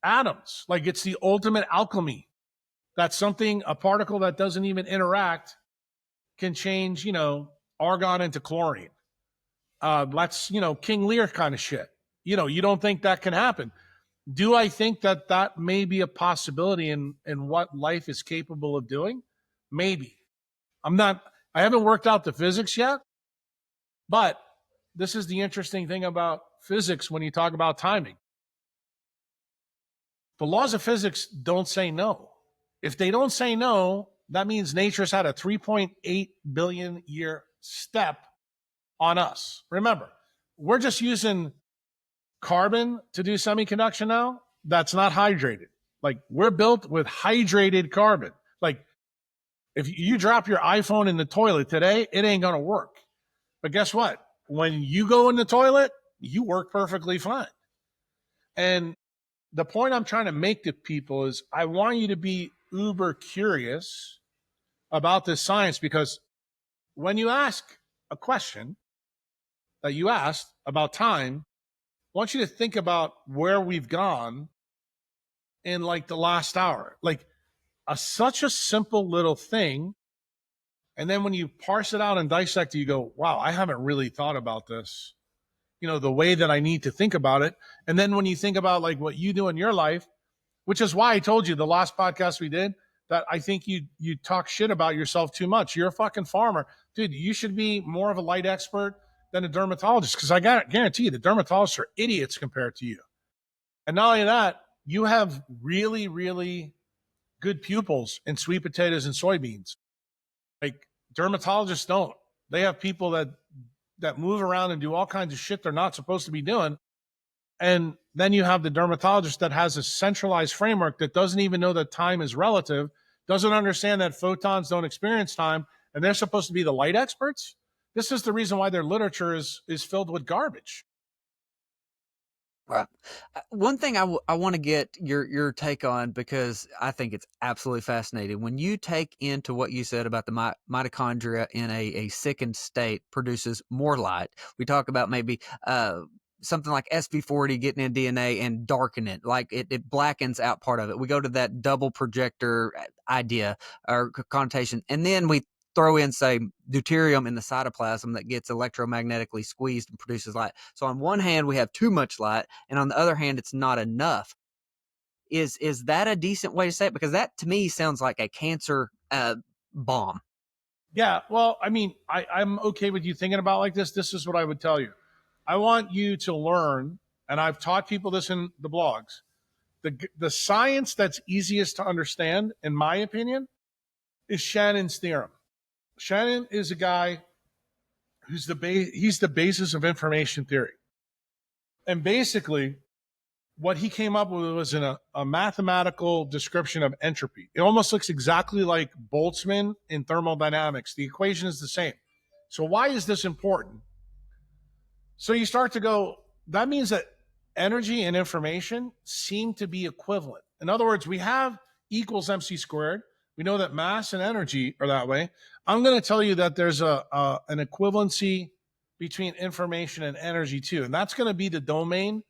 atoms. Like, it's the ultimate alchemy. That's something, a particle that doesn't even interact can change, argon into chlorine. That's, King Lear kind of shit. You don't think that can happen. Do I think that that may be a possibility in what life is capable of doing? Maybe. I haven't worked out the physics yet, but this is the interesting thing about physics when you talk about timing. The laws of physics don't say no. If they don't say no, that means nature's had a 3.8 billion year step on us. Remember, we're just using carbon to do semiconduction now. That's not hydrated. Like, we're built with hydrated carbon. Like, if you drop your iPhone in the toilet today, it ain't going to work. But guess what? When you go in the toilet, you work perfectly fine. And the point I'm trying to make to people is I want you to be uber curious about this science, because when you ask a question that you asked about time, I want you to think about where we've gone in like the last hour. Like such a simple little thing. And then when you parse it out and dissect it, you go, wow, I haven't really thought about this, the way that I need to think about it. And then when you think about like what you do in your life, which is why I told you the last podcast we did that I think you talk shit about yourself too much. You're a fucking farmer. Dude, you should be more of a light expert than a dermatologist, because I guarantee you the dermatologists are idiots compared to you. And not only that, you have really, really good pupils in sweet potatoes and soybeans. Like dermatologists don't. They have people that move around and do all kinds of shit they're not supposed to be doing. And then you have the dermatologist that has a centralized framework that doesn't even know that time is relative, doesn't understand that photons don't experience time, and they're supposed to be the light experts. This is the reason why their literature is filled with garbage. Right. One thing I want to get your take on, because I think it's absolutely fascinating. When you take into what you said about the mitochondria in a sickened state produces more light, we talk about maybe something like SV40 getting in DNA and darken it, like it blackens out part of it. We go to that double projector idea or connotation, and then we throw in, say, deuterium in the cytoplasm that gets electromagnetically squeezed and produces light. So on one hand, we have too much light, and on the other hand, it's not enough. Is that a decent way to say it? Because that, to me, sounds like a cancer bomb. Yeah, well, I mean, I'm okay with you thinking about like this. This is what I would tell you. I want you to learn, and I've taught people this in the blogs. The science that's easiest to understand, in my opinion, is Shannon's theorem. Shannon is a guy who's he's the basis of information theory. And basically, what he came up with was a mathematical description of entropy. It almost looks exactly like Boltzmann in thermodynamics. The equation is the same. So why is this important? So you start to go, that means that energy and information seem to be equivalent. In other words, we have equals mc squared. We know that mass and energy are that way. I'm going to tell you that there's an equivalency between information and energy too. And that's going to be the domain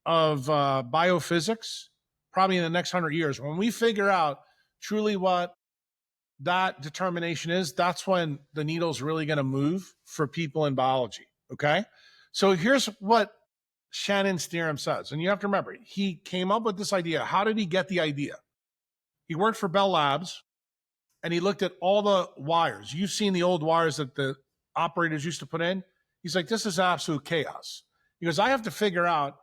of biophysics probably in the next 100 years. When we figure out truly what that determination is, that's when the needle's really going to move for people in biology. Okay. So here's what Shannon's theorem says. And you have to remember, he came up with this idea. How did he get the idea? He worked for Bell Labs and he looked at all the wires. You've seen the old wires that the operators used to put in. He's like, this is absolute chaos. He goes, I have to figure out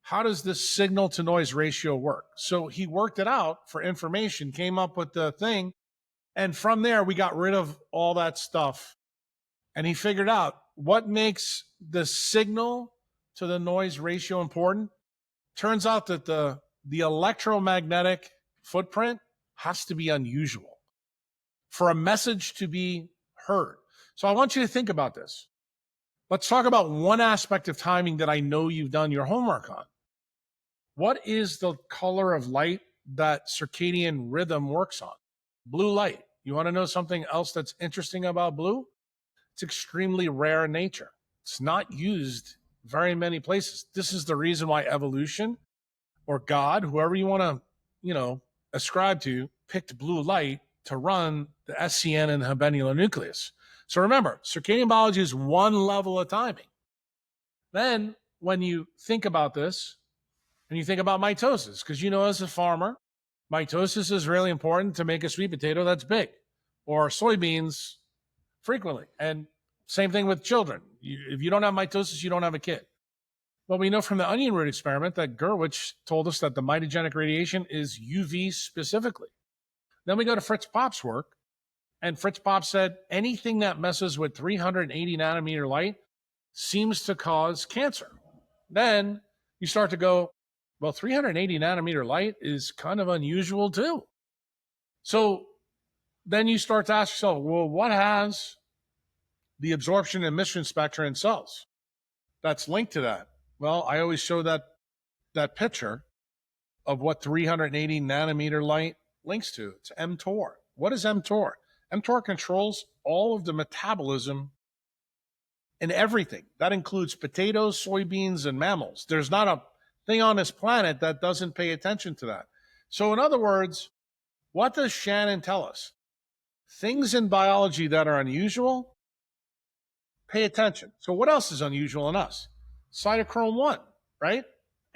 how does this signal to noise ratio work? So he worked it out for information, came up with the thing. And from there, we got rid of all that stuff. And he figured out what makes the signal to the noise ratio important. Turns out that the electromagnetic footprint has to be unusual for a message to be heard. So I want you to think about this. Let's talk about one aspect of timing that I know you've done your homework on. What is the color of light that circadian rhythm works on? Blue light. You want to know something else that's interesting about blue? It's extremely rare in nature. It's not used very many places. This is the reason why evolution or God, whoever you want to, ascribe to, picked blue light to run the SCN and the habenular nucleus. So remember, circadian biology is one level of timing. Then when you think about this, and you think about mitosis, because as a farmer, mitosis is really important to make a sweet potato that's big, or soybeans frequently. And same thing with children. If you don't have mitosis, you don't have a kid. Well, we know from the onion root experiment that Gerwich told us that the mitogenic radiation is UV specifically. Then we go to Fritz Pop's work, and Fritz Pop said anything that messes with 380 nanometer light seems to cause cancer. Then you start to go, well, 380 nanometer light is kind of unusual too. So then you start to ask yourself, well, what has the absorption and emission spectra in cells that's linked to that? Well, I always show that picture of what 380 nanometer light links to. It's mTOR. What is mTOR? mTOR controls all of the metabolism in everything. That includes potatoes, soybeans, and mammals. There's not a thing on this planet that doesn't pay attention to that. So, in other words, what does Shannon tell us? Things in biology that are unusual, pay attention. So, what else is unusual in us? Cytochrome 1, right?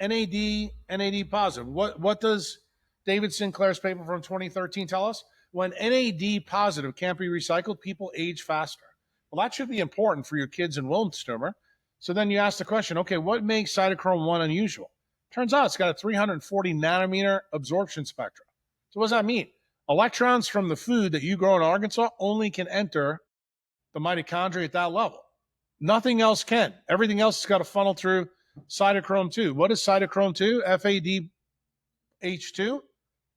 NAD positive. What does David Sinclair's paper from 2013 tell us? When NAD positive can't be recycled, people age faster. Well, that should be important for your kids in Wilms tumor. So then you ask the question, okay, what makes cytochrome 1 unusual? Turns out it's got a 340 nanometer absorption spectrum. So what does that mean? Electrons from the food that you grow in Arkansas only can enter the mitochondria at that level. Nothing else can. Everything else has got to funnel through cytochrome 2. What is cytochrome 2? FADH2?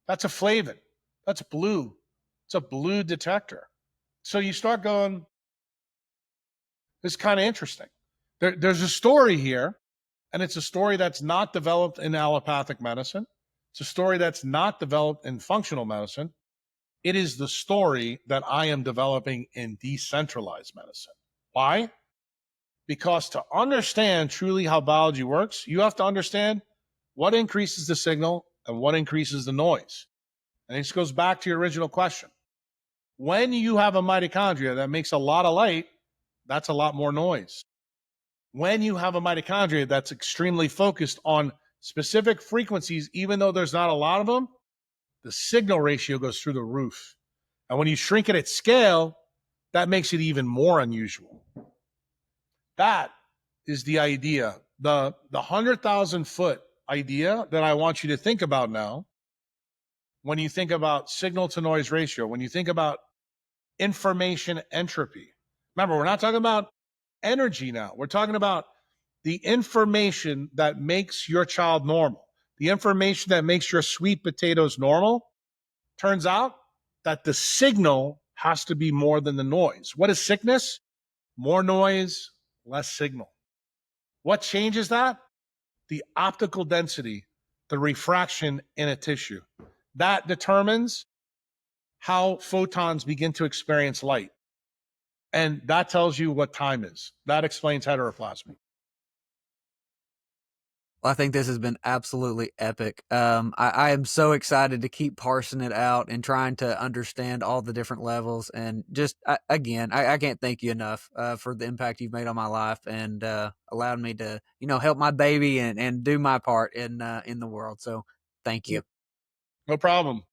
That's a flavin. That's blue. It's a blue detector. So you start going, this is kind of interesting. There's a story here, and it's a story that's not developed in allopathic medicine. It's a story that's not developed in functional medicine. It is the story that I am developing in decentralized medicine. Why? Because to understand truly how biology works, you have to understand what increases the signal and what increases the noise. And this goes back to your original question. When you have a mitochondria that makes a lot of light, that's a lot more noise. When you have a mitochondria that's extremely focused on specific frequencies, even though there's not a lot of them, the signal ratio goes through the roof. And when you shrink it at scale, that makes it even more unusual. That is the idea, the 100,000 foot idea that I want you to think about now. When you think about signal to noise ratio, when you think about information entropy. Remember, we're not talking about energy now. We're talking about the information that makes your child normal, the information that makes your sweet potatoes normal. Turns out that the signal has to be more than the noise. What is sickness? More noise, less signal. What changes that? The optical density, the refraction in a tissue. That determines how photons begin to experience light. And that tells you what time is. That explains heteroplasmy. Well, I think this has been absolutely epic. I am so excited to keep parsing it out and trying to understand all the different levels. And just again, I can't thank you enough for the impact you've made on my life and allowed me to, help my baby and do my part in the world. So thank you. No problem.